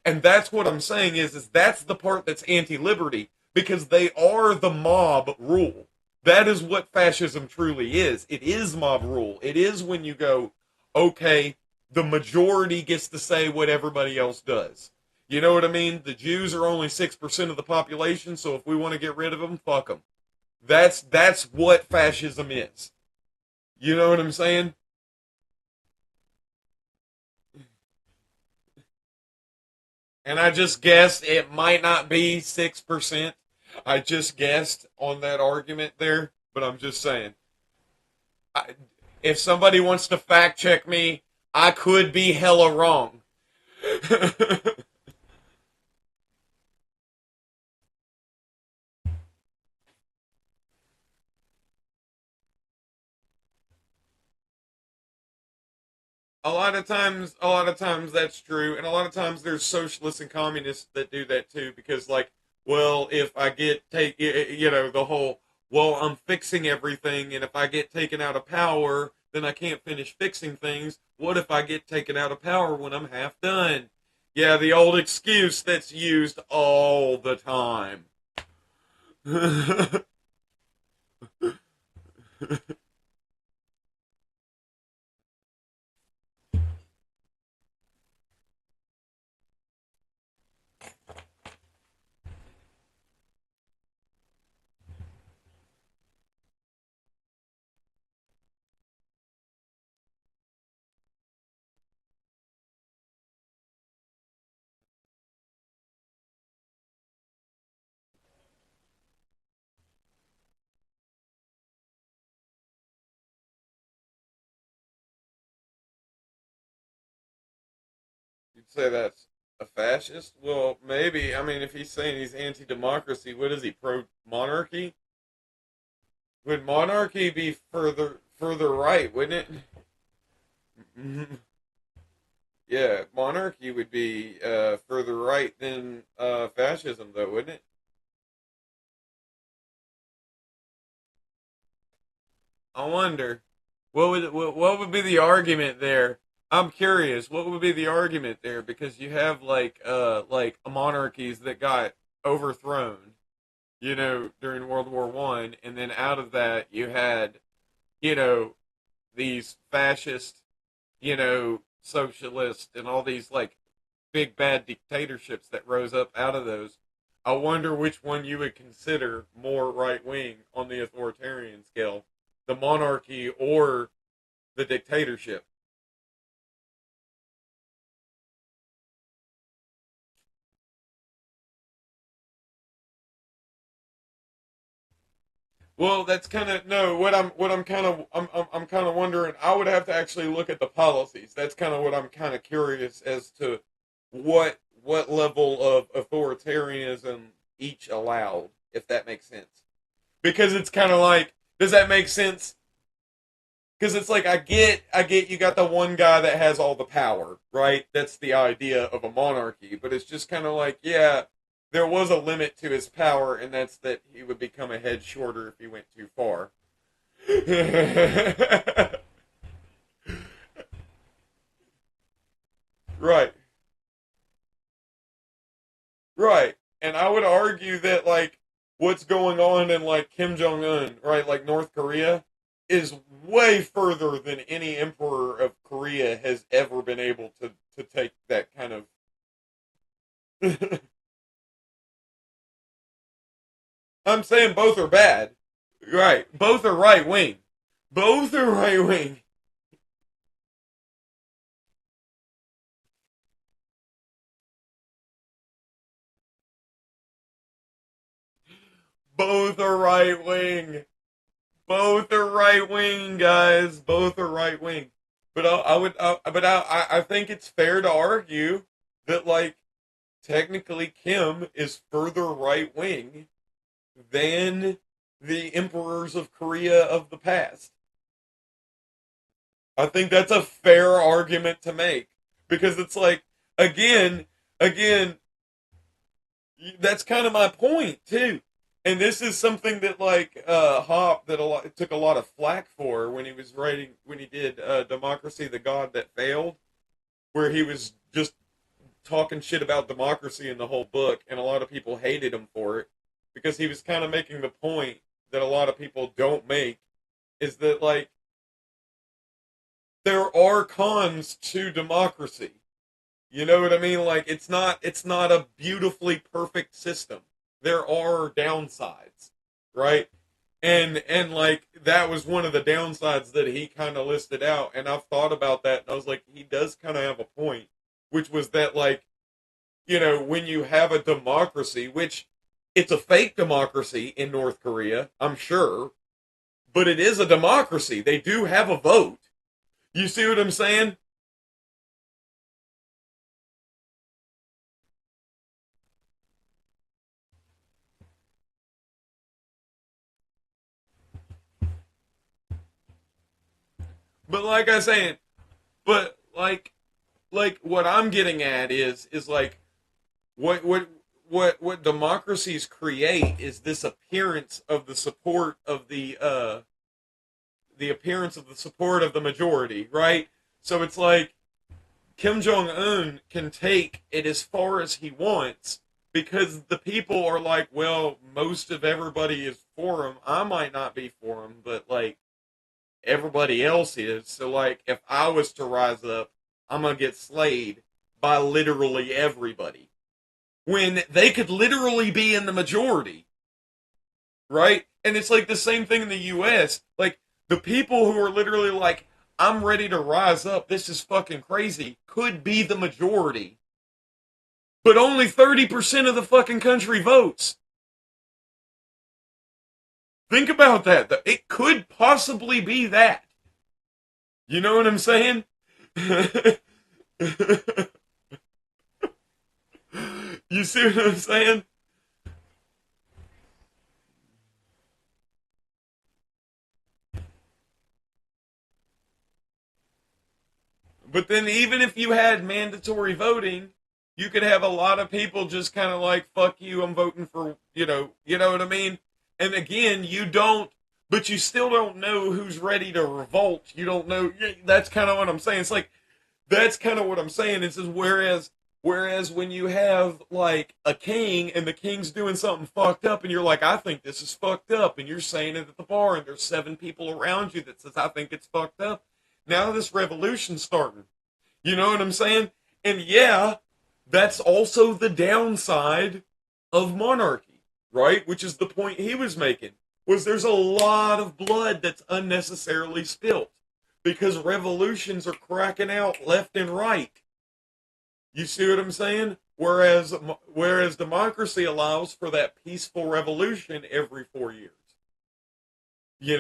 And that's what I'm saying is that's the part that's anti-liberty because they are the mob rule. That is what fascism truly is. It is mob rule. It is when you go, okay, the majority gets to say what everybody else does. You know what I mean? The Jews are only 6% of the population, so if we want to get rid of them, fuck them. That's what fascism is. You know what I'm saying? And I just guessed it might not be 6%. I just guessed on that argument there, but I'm just saying. I, if somebody wants to fact check me, I could be hella wrong. A lot of times that's true, and a lot of times there's socialists and communists that do that too. Because, like, well, if I get the whole, well, I'm fixing everything, and if I get taken out of power, then I can't finish fixing things. What if I get taken out of power when I'm half done? Yeah, the old excuse that's used all the time. You'd say that's a fascist? Well, maybe. I mean, if he's saying he's anti-democracy, what is he, pro-monarchy? Would monarchy be further right, wouldn't it? Yeah, monarchy would be further right than fascism, though, wouldn't it? I wonder what would be the argument there. I'm curious. What would be the argument there? Because you have like monarchies that got overthrown, during World War I, and then out of that you had, you know, these fascist, socialist and all these like big bad dictatorships that rose up out of those. I wonder which one you would consider more right wing on the authoritarian scale, the monarchy or the dictatorship. Well, that's kind of no. What I'm kind of I'm kind of wondering. I would have to actually look at the policies. That's kind of what I'm kind of curious as to what level of authoritarianism each allowed, if that makes sense. Because it's kind of like, does that make sense? Because it's like I get you got the one guy that has all the power, right? That's the idea of a monarchy. But it's just kind of like, yeah, there was a limit to his power, and that's that he would become a head shorter if he went too far. Right, right. And I would argue that like what's going on in like Kim Jong Un, right, like North Korea, is way further than any emperor of Korea has ever been able to take that kind of. I'm saying both are bad. Right. Both are right wing. Both are right wing. Both are right wing. Both are right wing, guys. Both are right wing. But I think it's fair to argue that like technically Kim is further right wing than the emperors of Korea of the past. I think that's a fair argument to make because it's like again, again, that's kind of my point too. And this is something that like Hop that took a lot of flack for when he was writing when he did Democracy the God That Failed, where he was just talking shit about democracy in the whole book, and a lot of people hated him for it because he was kind of making the point that a lot of people don't make is that like there are cons to democracy. You know what I mean? Like it's not a beautifully perfect system. There are downsides, right? And like that was one of the downsides that he kind of listed out, and I've thought about that and I was like he does kind of have a point, which was that like when you have a democracy, which it's a fake democracy in North Korea, I'm sure, but it is a democracy. They do have a vote. You see what I'm saying? But like I saying, but like what I'm getting at is like what what what democracies create is this appearance of the support of the appearance of the support of the majority, right? So it's like Kim Jong Un can take it as far as he wants because the people are like, well, most of everybody is for him. I might not be for him, but like everybody else is. So like if I was to rise up, I'm gonna get slayed by literally everybody. When they could literally be in the majority, right? And it's like the same thing in the US. Like the people who are literally like, I'm ready to rise up, this is fucking crazy, could be the majority. But only 30% of the fucking country votes. Think about that. It could possibly be that. You know what I'm saying? You see what I'm saying? But then even if you had mandatory voting, you could have a lot of people just kind of like, fuck you, I'm voting for, you know what I mean? And again, you don't, but you still don't know who's ready to revolt. You don't know. That's kind of what I'm saying. It's like, that's kind of what I'm saying. It says, whereas when you have like a king and the king's doing something fucked up and you're like, I think this is fucked up. And you're saying it at the bar and there's seven people around you that says, I think it's fucked up. Now this revolution's starting. You know what I'm saying? And yeah, that's also the downside of monarchy, right? Which is the point he was making. Was there's a lot of blood that's unnecessarily spilt because revolutions are cracking out left and right. You see what I'm saying? Whereas democracy allows for that peaceful revolution every 4 years,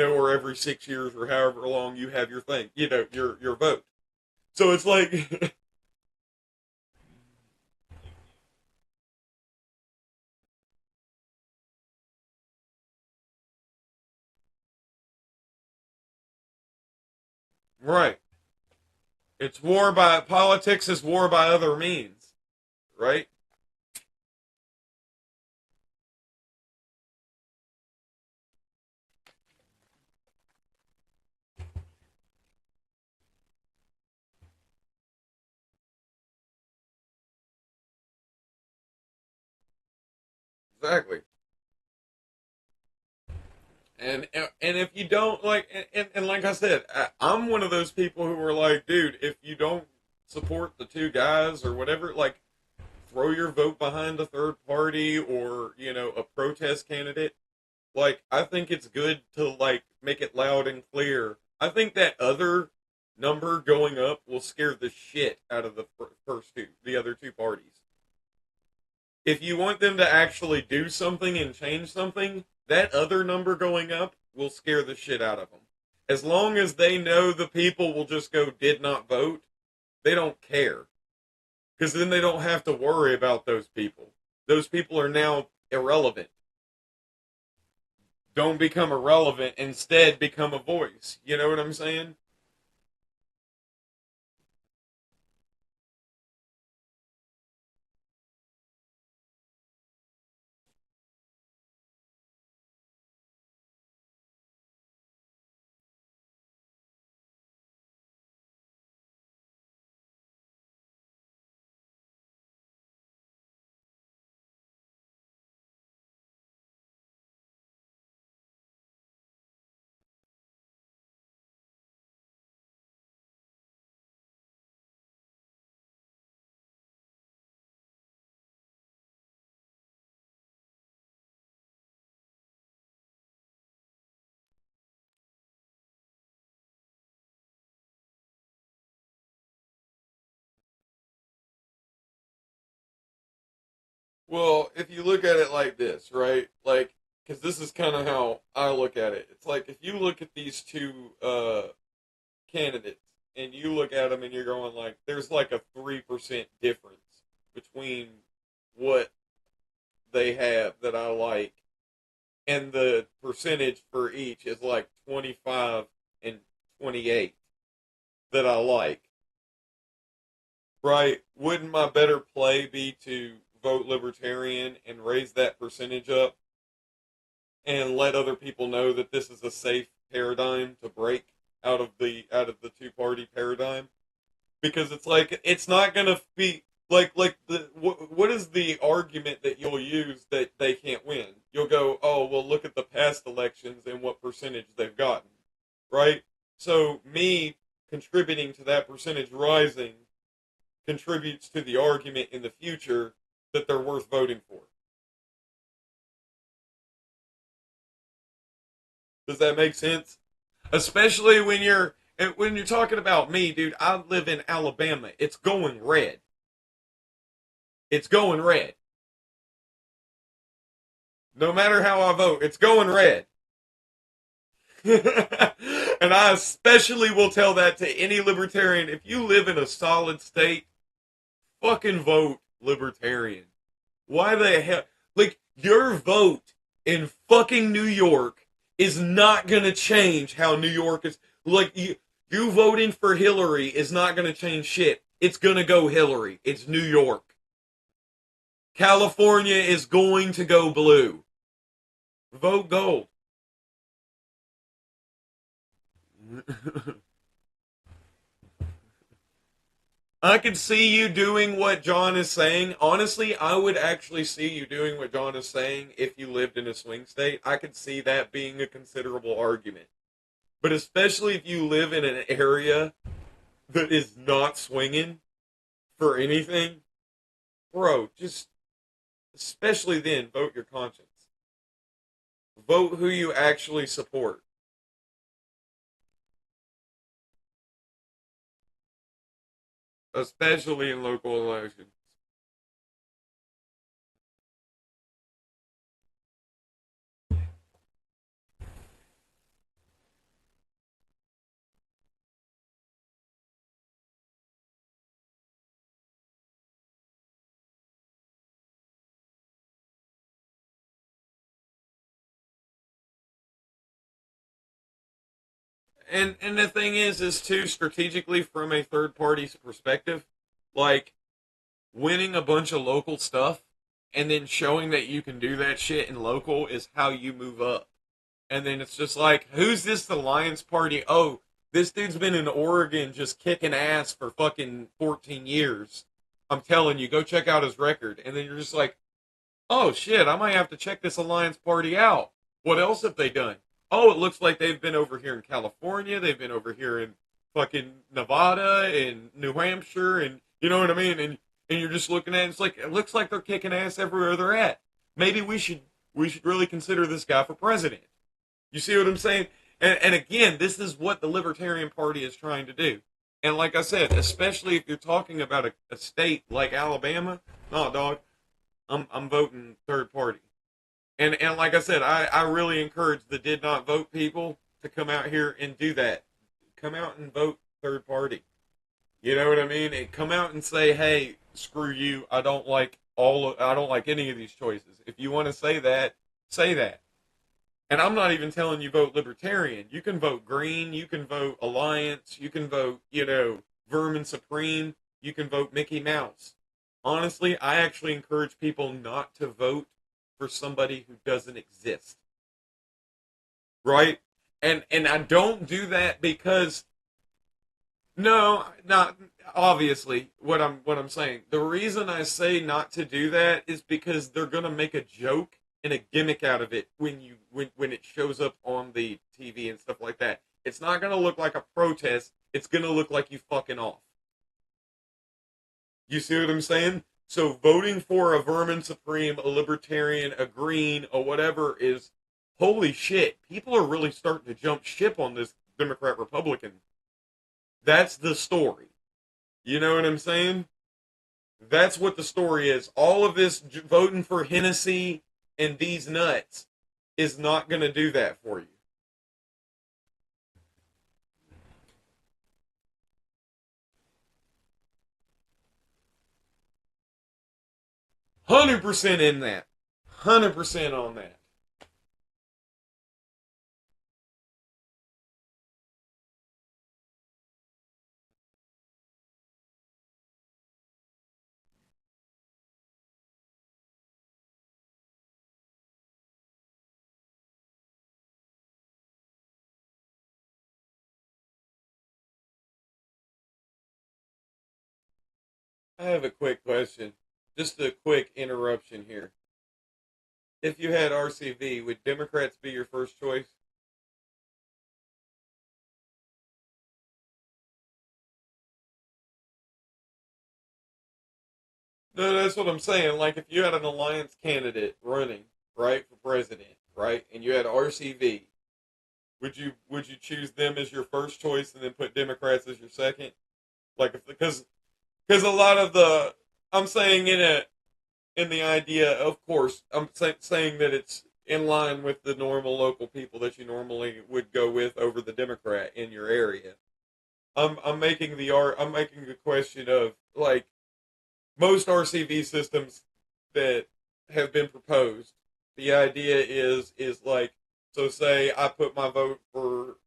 or every 6 years or however long you have your thing, your vote. So it's like right. It's war by politics is war by other means, right? Exactly. And if you don't like and like I said, I'm one of those people who are like, dude, if you don't support the two guys or whatever, like throw your vote behind a third party or a protest candidate. Like I think it's good to like make it loud and clear. I think that other number going up will scare the shit out of the first two, the other two parties. If you want them to actually do something and change something, that other number going up will scare the shit out of them. As long as they know the people will just go did not vote, they don't care. Because then they don't have to worry about those people. Those people are now irrelevant. Don't become irrelevant, instead become a voice. You know what I'm saying? Well, if you look at it like this, right? Like, because this is kind of how I look at it. It's like if you look at these two candidates and you look at them and you're going like, there's like a 3% difference between what they have that I like, and the percentage for each is like 25 and 28 that I like. Right? Wouldn't my better play be to vote libertarian and raise that percentage up and let other people know that this is a safe paradigm to break out of the two party paradigm? Because it's like it's not going to be like the what is the argument that you'll use that they can't win? You'll go, "Oh, well look at the past elections and what percentage they've gotten." Right? So me contributing to that percentage rising contributes to the argument in the future that they're worth voting for. Does that make sense? Especially when you're talking about me, dude. I live in Alabama. It's going red. It's going red. No matter how I vote, it's going red. And I especially will tell that to any libertarian. If you live in a solid state, fucking vote libertarian. Why the hell? Like, your vote in fucking New York is not going to change how New York is. Like, you voting for Hillary is not going to change shit. It's going to go Hillary. It's New York. California is going to go blue. Vote gold. I could see you doing what John is saying. Honestly, I would actually see you doing what John is saying if you lived in a swing state. I could see that being a considerable argument. But especially if you live in an area that is not swinging for anything, bro, just especially then, vote your conscience. Vote who you actually support. Especially in local elections. And the thing is too strategically from a third party's perspective, like winning a bunch of local stuff and then showing that you can do that shit in local is how you move up. And then it's just like, who's this Alliance Party? Oh, this dude's been in Oregon just kicking ass for fucking 14 years. I'm telling you, go check out his record. And then you're just like, oh shit, I might have to check this Alliance Party out. What else have they done? Oh, it looks like they've been over here in California. They've been over here in fucking Nevada and New Hampshire, and you know what I mean. And you're just looking at it, it's like it looks like they're kicking ass everywhere they're at. Maybe we should really consider this guy for president. You see what I'm saying? And again, this is what the Libertarian Party is trying to do. And like I said, especially if you're talking about a state like Alabama, no, dog, I'm voting third party. And like I said, I really encourage the did not vote people to come out here and do that. Come out and vote third party. You know what I mean? And come out and say, hey, screw you. I don't like any of these choices. If you want to say that, say that. And I'm not even telling you vote libertarian. You can vote green. You can vote alliance. You can vote, vermin supreme. You can vote Mickey Mouse. Honestly, I actually encourage people not to vote for somebody who doesn't exist. Right? And I don't do that because no, not obviously what I'm saying. The reason I say not to do that is because they're gonna make a joke and a gimmick out of it when it shows up on the TV and stuff like that. It's not gonna look like a protest. It's gonna look like you fucking off. You see what I'm saying? So voting for a vermin supreme, a libertarian, a green, or whatever is holy shit. People are really starting to jump ship on this Democrat Republican. That's the story. You know what I'm saying? That's what the story is. All of this voting for Hennessy and these nuts is not going to do that for you. 100% in that. 100% on that. I have a quick question. Just a quick interruption here. If you had RCV, would Democrats be your first choice? No, that's what I'm saying. Like, if you had an alliance candidate running, right, for president, right, and you had RCV, would you choose them as your first choice and then put Democrats as your second? Like, if because a lot of the I'm saying in the idea, of course, I'm saying that it's in line with the normal local people that you normally would go with over the Democrat in your area. I'm making the question of like most RCV systems that have been proposed. The idea is like, so say I put my vote for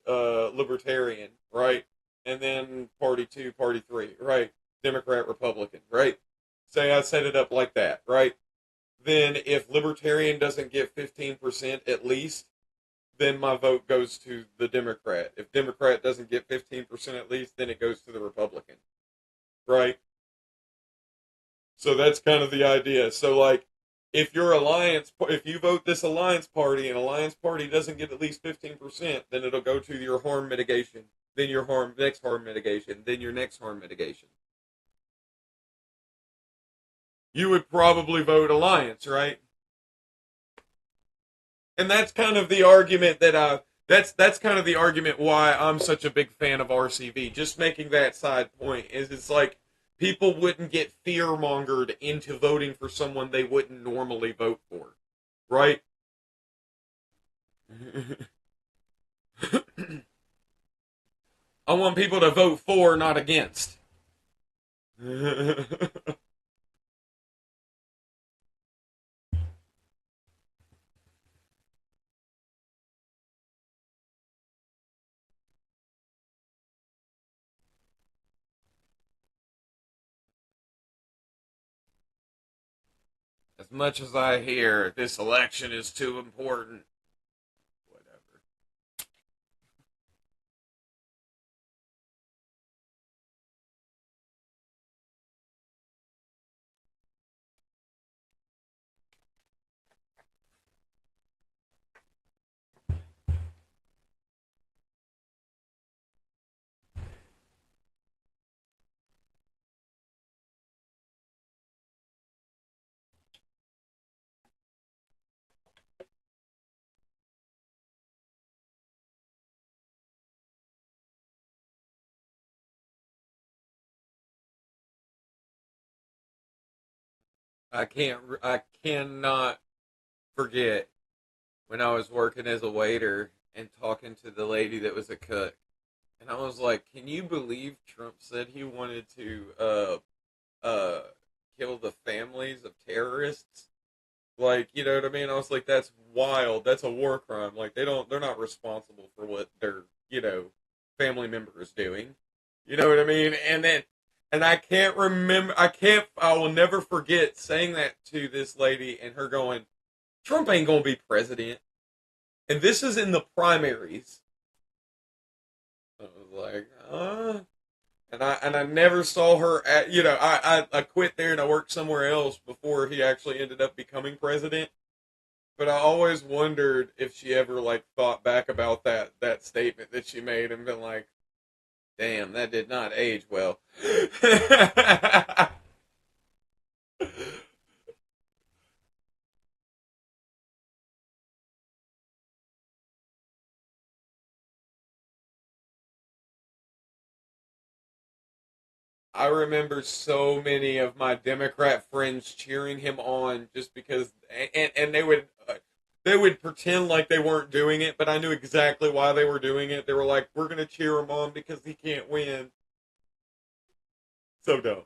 libertarian, right? And then party two, party three, right? Democrat, Republican, right? Say I set it up like that, right? Then if libertarian doesn't get 15% at least, then my vote goes to the Democrat. If Democrat doesn't get 15% at least, then it goes to the Republican, right? So that's kind of the idea. So like, if you vote this alliance party and alliance party doesn't get at least 15%, then it'll go to your harm mitigation, then your harm next harm mitigation, then your next harm mitigation. You would probably vote alliance, right? And that's kind of the argument that's kind of the argument why I'm such a big fan of RCV. Just making that side point is it's like people wouldn't get fear mongered into voting for someone they wouldn't normally vote for, right? I want people to vote for, not against. As much as I hear this election is too important, whatever. I cannot forget when I was working as a waiter and talking to the lady that was a cook. And I was like, "Can you believe Trump said he wanted to uh kill the families of terrorists?" Like, you know what I mean? I was like, "That's wild. That's a war crime. Like they're not responsible for what their, family member is doing." You know what I mean? And I can't remember I will never forget saying that to this lady and her going, "Trump ain't going to be president." And this is in the primaries. I was like, and I never saw her at, I quit there and I worked somewhere else before he actually ended up becoming president. But I always wondered if she ever like thought back about that statement that she made and been like, "Damn, that did not age well." I remember so many of my Democrat friends cheering him on just because, and they would pretend like they weren't doing it, but I knew exactly why they were doing it. They were like, "We're gonna cheer him on because he can't win." So dumb.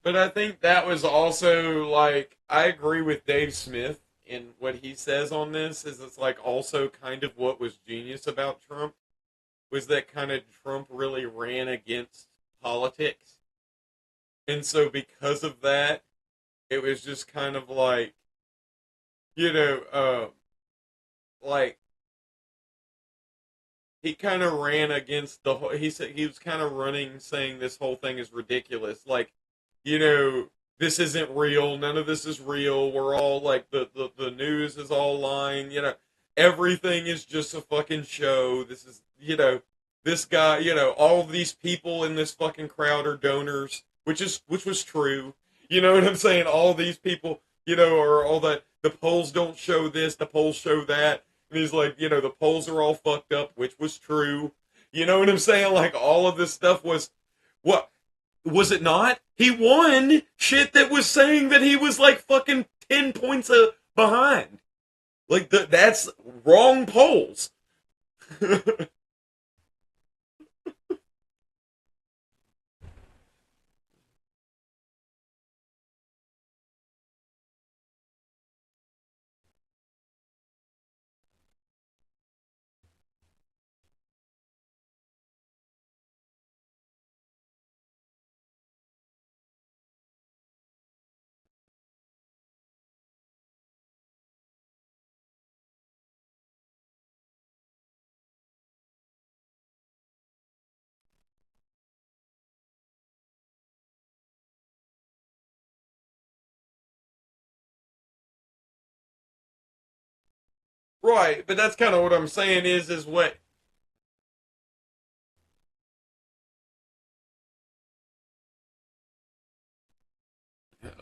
But I think that was also like I agree with Dave Smith in what he says on this is it's like also kind of what was genius about Trump was that kind of Trump really ran against politics. And so because of that, it was just kind of like, you know, like he kind of ran against the whole. He said he was kind of running, saying this whole thing is ridiculous. Like, you know, this isn't real. None of this is real. We're all like the news is all lying. You know, everything is just a fucking show. This is this guy. All of these people in this fucking crowd are donors, which was true. You know what I'm saying? All these people, are all that. The polls don't show this. The polls show that. And he's like, the polls are all fucked up, which was true. You know what I'm saying? Like all of this stuff what was it not? He won shit that was saying that he was like fucking 10 points behind. Like that's wrong polls. Right, but that's kind of what I'm saying is what.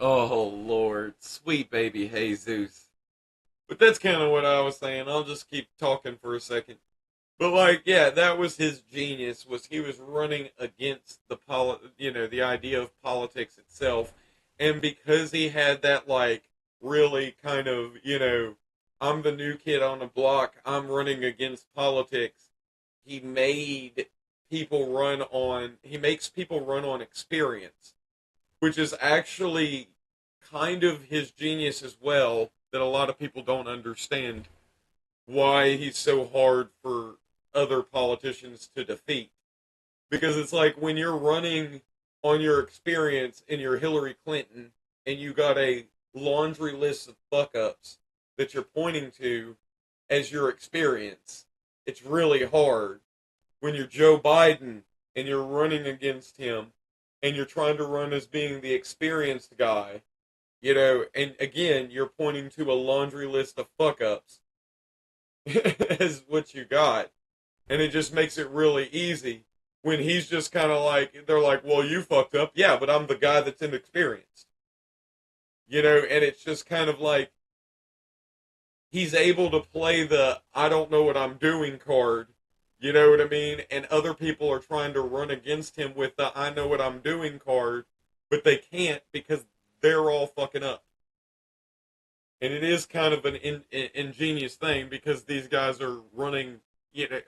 Oh Lord, sweet baby Jesus. But that's kind of what I was saying. I'll just keep talking for a second. But like, yeah, that was his genius. Was he was running against the idea of politics itself, and because he had that like really kind of I'm the new kid on the block. I'm running against politics. He made He makes people run on experience, which is actually kind of his genius as well. That a lot of people don't understand why he's so hard for other politicians to defeat. Because it's like when you're running on your experience and you're Hillary Clinton and you got a laundry list of fuck ups that you're pointing to as your experience, it's really hard when you're Joe Biden and you're running against him and you're trying to run as being the experienced guy, and again, you're pointing to a laundry list of fuck ups as what you got. And it just makes it really easy when he's just kind of like, they're like, well, you fucked up. Yeah, but I'm the guy that's inexperienced. And it's just kind of like he's able to play the I don't know what I'm doing card. You know what I mean? And other people are trying to run against him with the I know what I'm doing card, but they can't because they're all fucking up. And it is kind of an ingenious thing because these guys are running, they're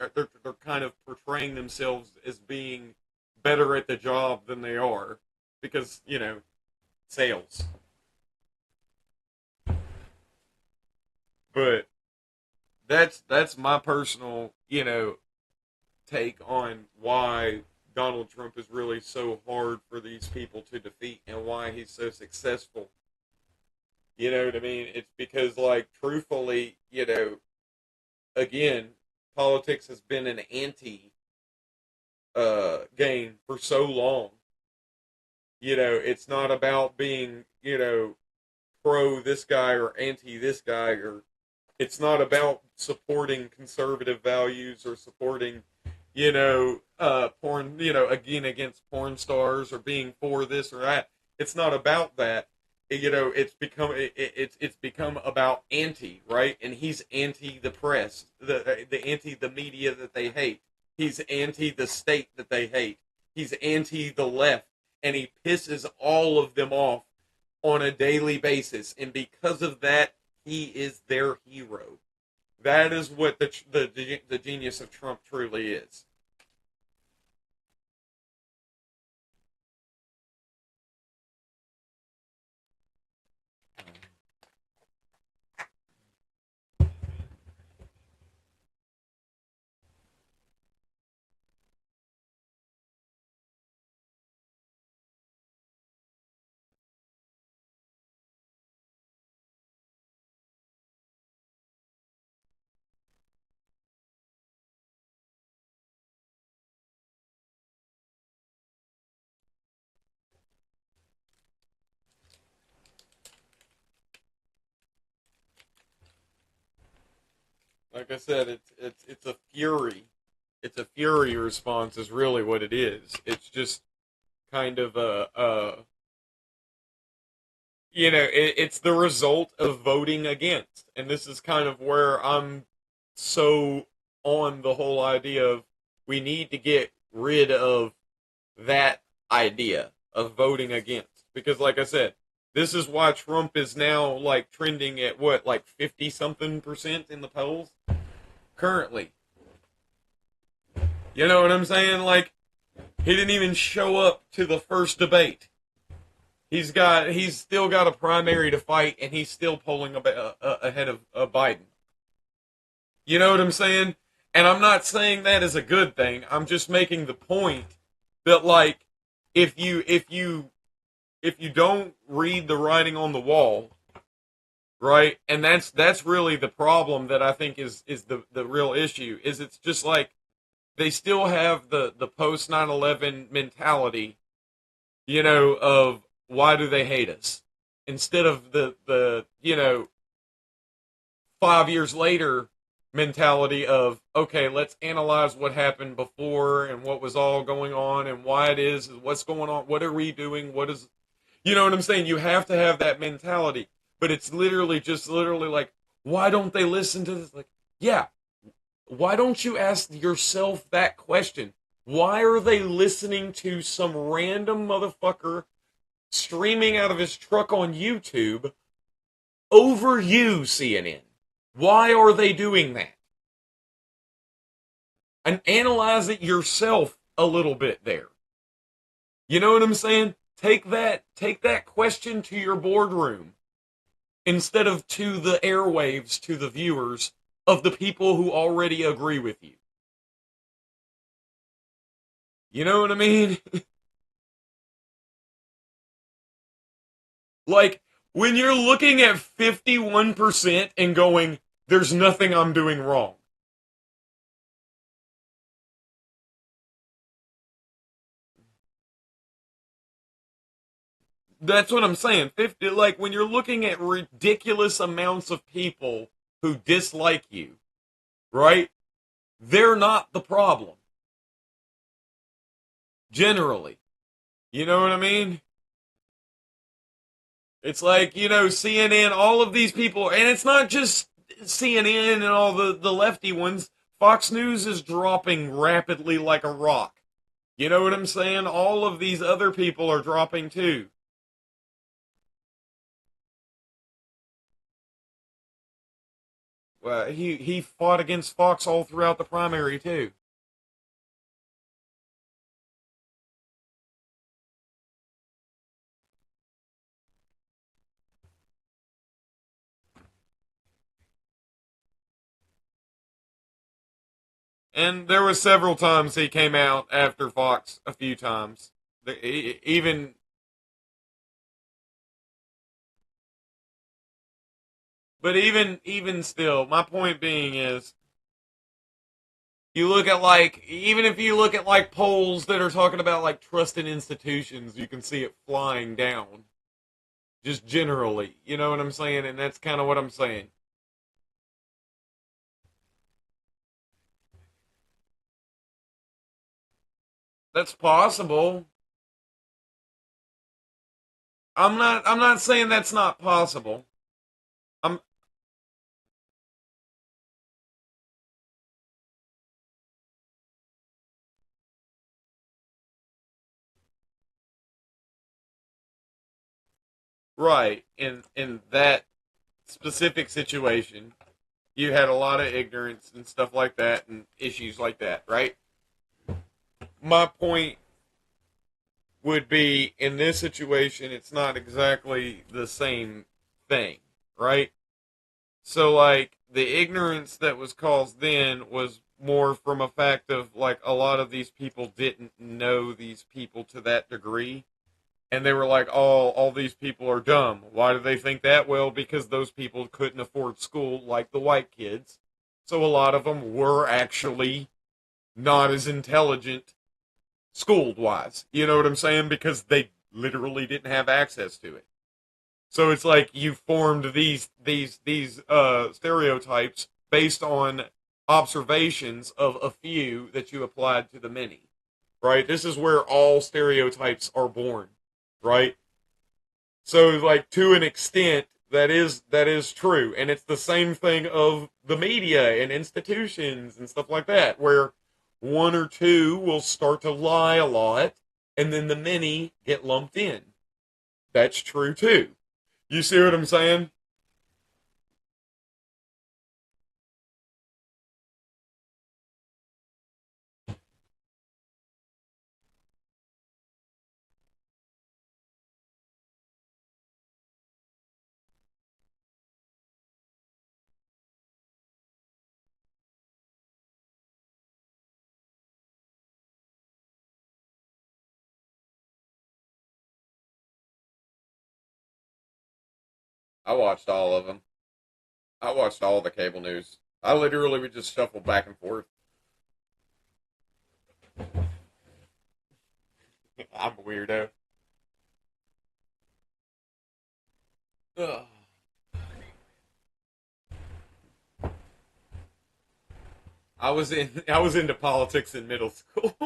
kind of portraying themselves as being better at the job than they are because, sales. But that's my personal, take on why Donald Trump is really so hard for these people to defeat and why he's so successful. You know what I mean? It's because, like, truthfully, again, politics has been an anti game for so long. It's not about being, pro this guy or anti this guy, or it's not about supporting conservative values or supporting, porn, again, against porn stars or being for this or that. It's not about that. It's become about anti, right? And he's anti the press, the anti the media that they hate. He's anti the state that they hate. He's anti the left, and he pisses all of them off on a daily basis. And because of that, he is their hero. That is what the genius of Trump truly is. Like I said, it's a fury. It's a fury response is really what it is. It's just kind of it's the result of voting against. And this is kind of where I'm so on the whole idea of we need to get rid of that idea of voting against. Because, like I said, this is why Trump is now, like, trending at what, like 50 something percent in the polls currently. You know what I'm saying? Like, he didn't even show up to the first debate. He's still got a primary to fight, and he's still polling ahead of Biden. You know what I'm saying? And I'm not saying that is a good thing. I'm just making the point that, like, if you don't read the writing on the wall, right? And that's really the problem that I think is the real issue. Is it's just like they still have the post 9/11 mentality, of why do they hate us? Instead of the 5 years later mentality of, okay, let's analyze what happened before and what was all going on and why it is, what's going on, what are we doing, what is, you know what I'm saying? You have to have that mentality. But it's literally like, why don't they listen to this? Like, yeah, why don't you ask yourself that question? Why are they listening to some random motherfucker streaming out of his truck on YouTube over you, CNN? Why are they doing that? And analyze it yourself a little bit there. You know what I'm saying? Take that question to your boardroom instead of to the airwaves, to the viewers of the people who already agree with you. You know what I mean? Like, when you're looking at 51% and going, there's nothing I'm doing wrong. That's what I'm saying. 50, like, when you're looking at ridiculous amounts of people who dislike you, right? They're not the problem. Generally. You know what I mean? It's like, CNN, all of these people, and it's not just CNN and all the lefty ones. Fox News is dropping rapidly like a rock. You know what I'm saying? All of these other people are dropping too. He fought against Fox all throughout the primary too. And there was several times he came out after Fox a few times. Even but even still, my point being is you look at like even if you look at like polls that are talking about like trust in institutions, you can see it flying down. Just generally, you know what I'm saying? And that's kind of what I'm saying. That's possible. I'm not saying that's not possible. I'm right in that specific situation. You had a lot of ignorance and stuff like that and issues like that, right? My point would be in this situation it's not exactly the same thing, right? So like the ignorance that was caused then was more from a fact of like a lot of these people didn't know these people to that degree, and they were like, "Oh, all these people are dumb." Why do they think that? Well, because those people couldn't afford school like the white kids. So a lot of them were actually not as intelligent schooled wise. You know what I'm saying? Because they literally didn't have access to it. So it's like you formed these stereotypes based on observations of a few that you applied to the many. Right? This is where all stereotypes are born, right? So like to an extent that is true, and it's the same thing of the media and institutions and stuff like that, where one or two will start to lie a lot, and then the many get lumped in. That's true too. You see what I'm saying? I watched all of them. I watched all the cable news. I literally would just shuffle back and forth. I'm a weirdo. Ugh. I was into politics in middle school.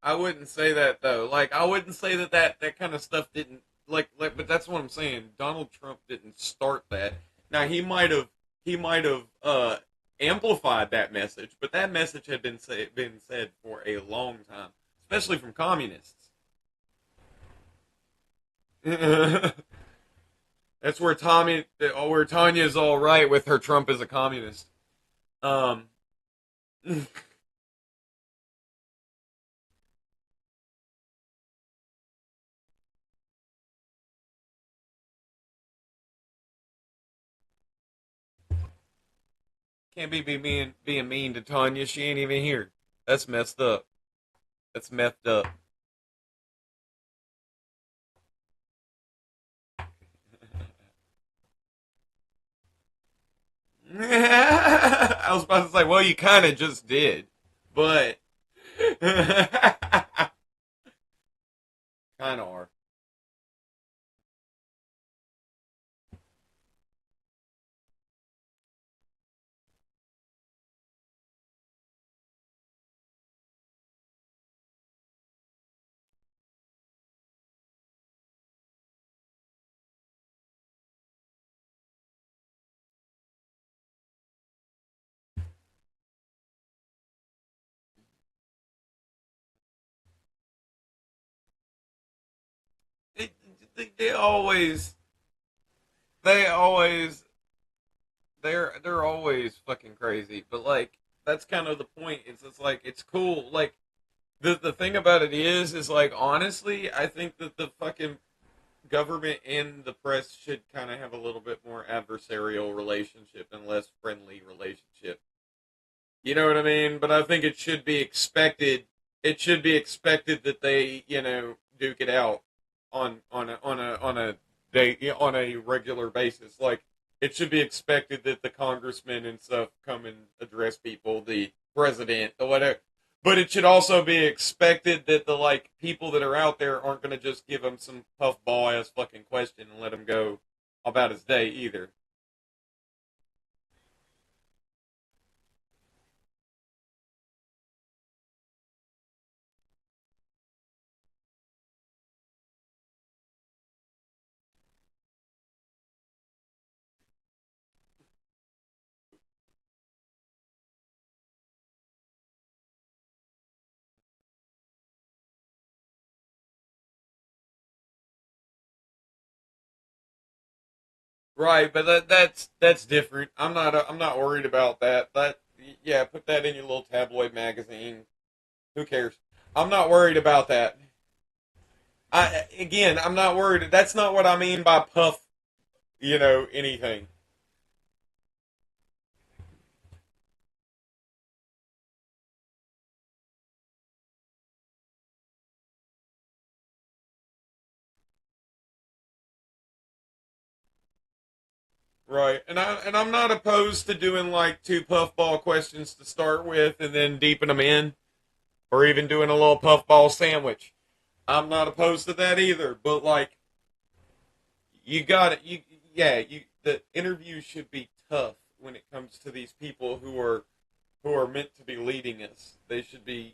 I wouldn't say that though. Like I wouldn't say that kind of stuff didn't but that's what I'm saying. Donald Trump didn't start that. Now he might have amplified that message, but that message had been said for a long time, especially from communists. That's where Tanya's all right with her Trump as a communist. Um, can't be being mean to Tanya. She ain't even here. That's messed up. That's messed up. I was about to say, well, you kind of just did, but kind of are. They, they always. they always they're always fucking crazy. But like that's kind of the point. It's like it's cool. Like the thing about it is like honestly, I think that the fucking government and the press should kind of have a little bit more adversarial relationship and less friendly relationship. You know what I mean? But I think it should be expected. It should be expected that they, duke it out on a day on a regular basis. Like it should be expected that the congressmen and stuff come and address people, the president, or whatever. But it should also be expected that the like people that are out there aren't going to just give him some puffball ass fucking question and let him go about his day either. Right, but that's different. I'm not worried about that. That yeah, put that in your little tabloid magazine. Who cares? I'm not worried about that. I'm not worried. That's not what I mean by puff. Anything. Right, and I'm not opposed to doing like two puffball questions to start with, and then deeping them in, or even doing a little puffball sandwich. I'm not opposed to that either. But like, you got it. The interview should be tough when it comes to these people who are meant to be leading us. They should be,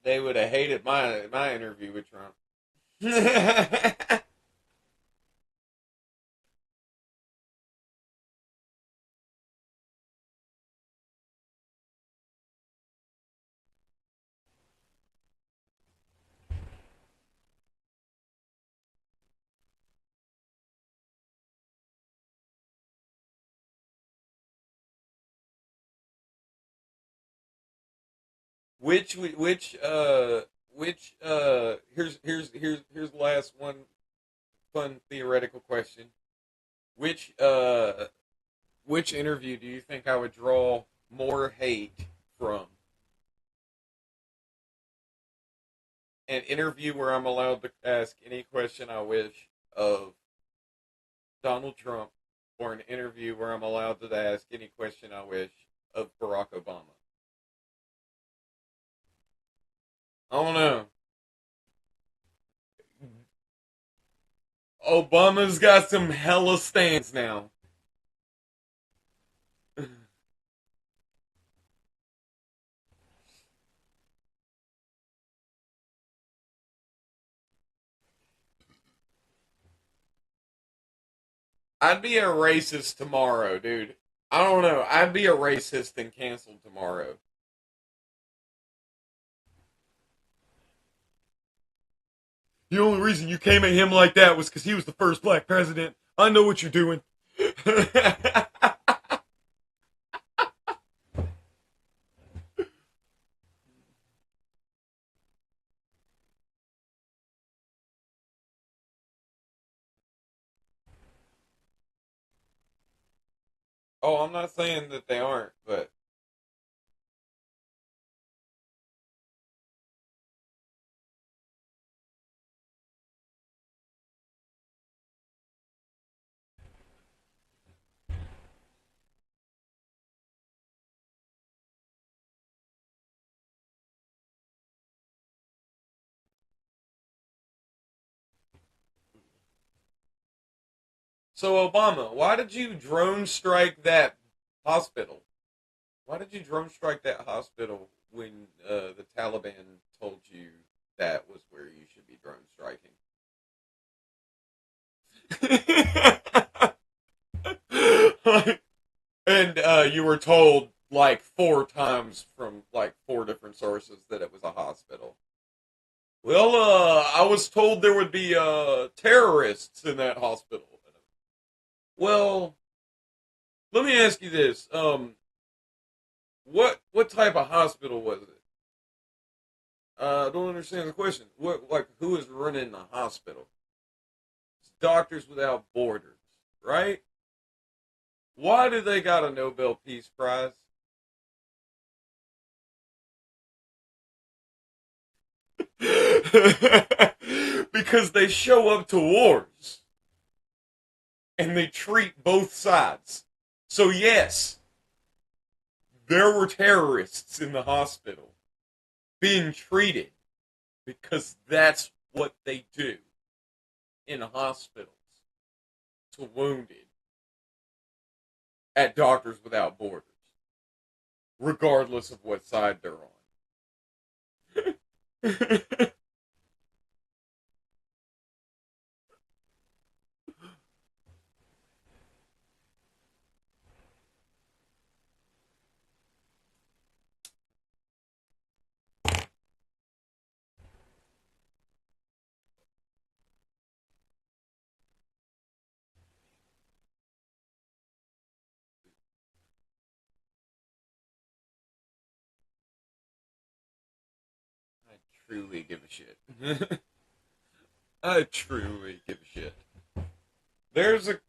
they would have hated my interview with Trump. which here's the last one fun theoretical question. Which uh which interview do you think I would draw more hate from? An interview where I'm allowed to ask any question I wish of Donald Trump, or an interview where I'm allowed to ask any question I wish of Barack Obama? I don't know. Obama's got some hella stands now. I'd be a racist tomorrow, dude. I don't know. I'd be a racist and canceled tomorrow. The only reason you came at him like that was because he was the first black president. I know what you're doing. Oh, I'm not saying that they aren't, but So Obama, why did you drone strike that hospital? Why did you drone strike that hospital when the Taliban told you that was where you should be drone striking? And you were told like 4 times from like 4 different sources that it was a hospital. Well, I was told there would be terrorists in that hospital. Well, let me ask you this: what type of hospital was it? I don't understand the question. What like who is running the hospital? It's Doctors Without Borders, right? Why do they got a Nobel Peace Prize? Because they show up to wars and they treat both sides. So yes, there were terrorists in the hospital being treated because that's what they do in hospitals to wounded at Doctors Without Borders, regardless of what side they're on. I truly give a shit. I truly give a shit. There's a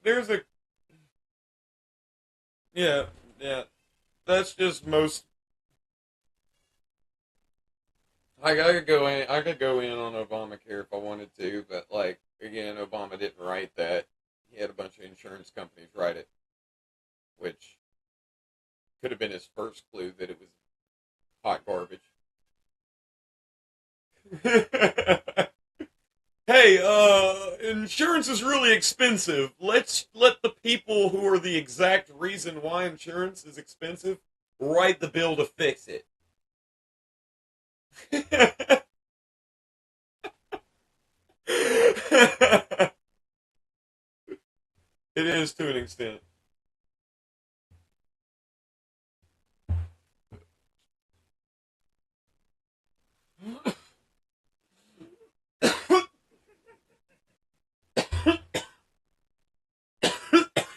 yeah, yeah. That's just most. I could go in on Obamacare if I wanted to, but like again, Obama didn't write that. He had a bunch of insurance companies write it, which could have been his first clue that it was hot garbage. Hey, insurance is really expensive. Let's let the people who are the exact reason why insurance is expensive write the bill to fix it. It is to an extent.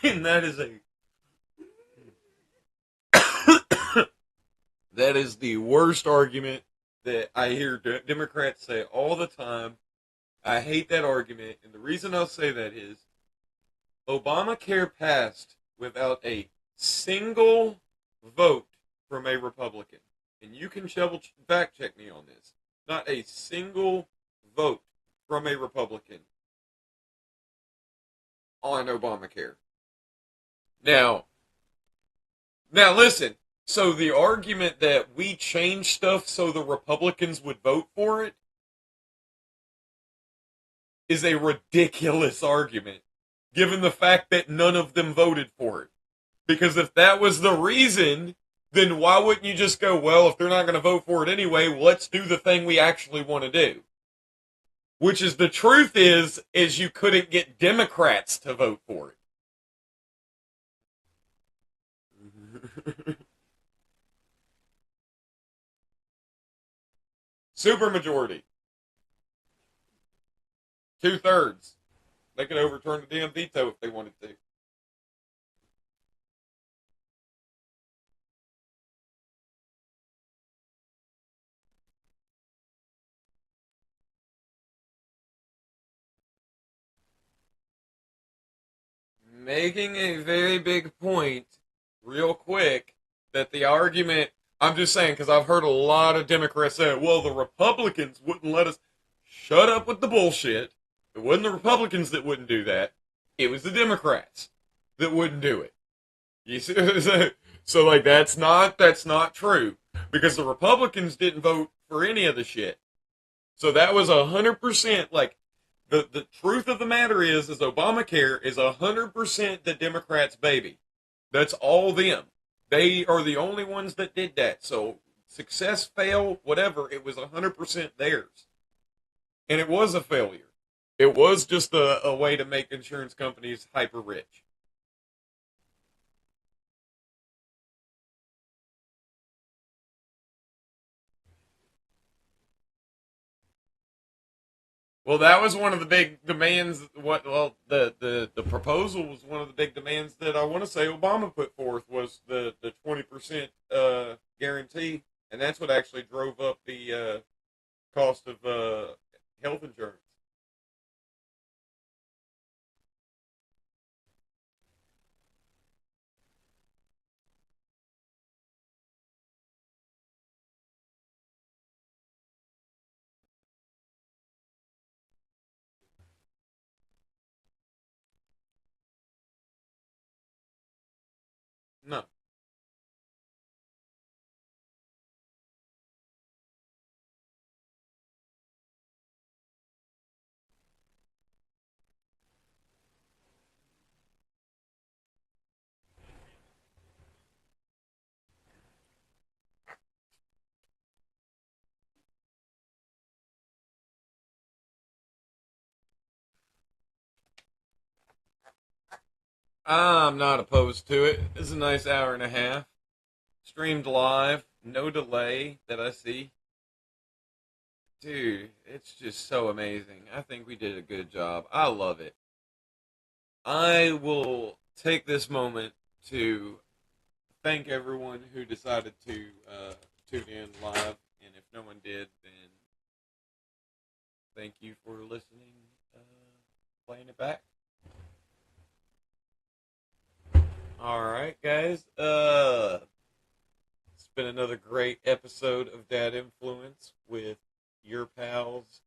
And that is a that is the worst argument that I hear Democrats say all the time. I hate that argument, and the reason I'll say that is Obamacare passed without a single vote from a Republican. And you can fact check me on this. Not a single vote from a Republican on Obamacare. Now, now listen. So the argument that we change stuff so the Republicans would vote for it is a ridiculous argument, given the fact that none of them voted for it. Because if that was the reason, then why wouldn't you just go, well, if they're not going to vote for it anyway, let's do the thing we actually want to do? Which is the truth is you couldn't get Democrats to vote for it. Supermajority. 2/3. They could overturn the damn veto if they wanted to. Making a very big point, real quick, that the argument, I'm just saying, because I've heard a lot of Democrats say, well, the Republicans wouldn't let us. Shut up with the bullshit. It wasn't the Republicans that wouldn't do that. It was the Democrats that wouldn't do it. You see, so like that's not true because the Republicans didn't vote for any of the shit. So that was 100% like The truth of the matter is Obamacare is 100% the Democrats' baby. That's all them. They are the only ones that did that. So success, fail, whatever, it was 100% theirs, and it was a failure. It was just a way to make insurance companies hyper rich. Well, that was one of the big demands. What? Well, the proposal was one of the big demands that I want to say Obama put forth was the 20% guarantee, and that's what actually drove up the cost of health insurance. No, I'm not opposed to it. It's a nice hour and a half, streamed live, no delay that I see. Dude, it's just so amazing. I think we did a good job. I love it. I will take this moment to thank everyone who decided to tune in live. And if no one did, then thank you for listening, uh, playing it back. All right, guys. It's been another great episode of Dad Influence with your pals,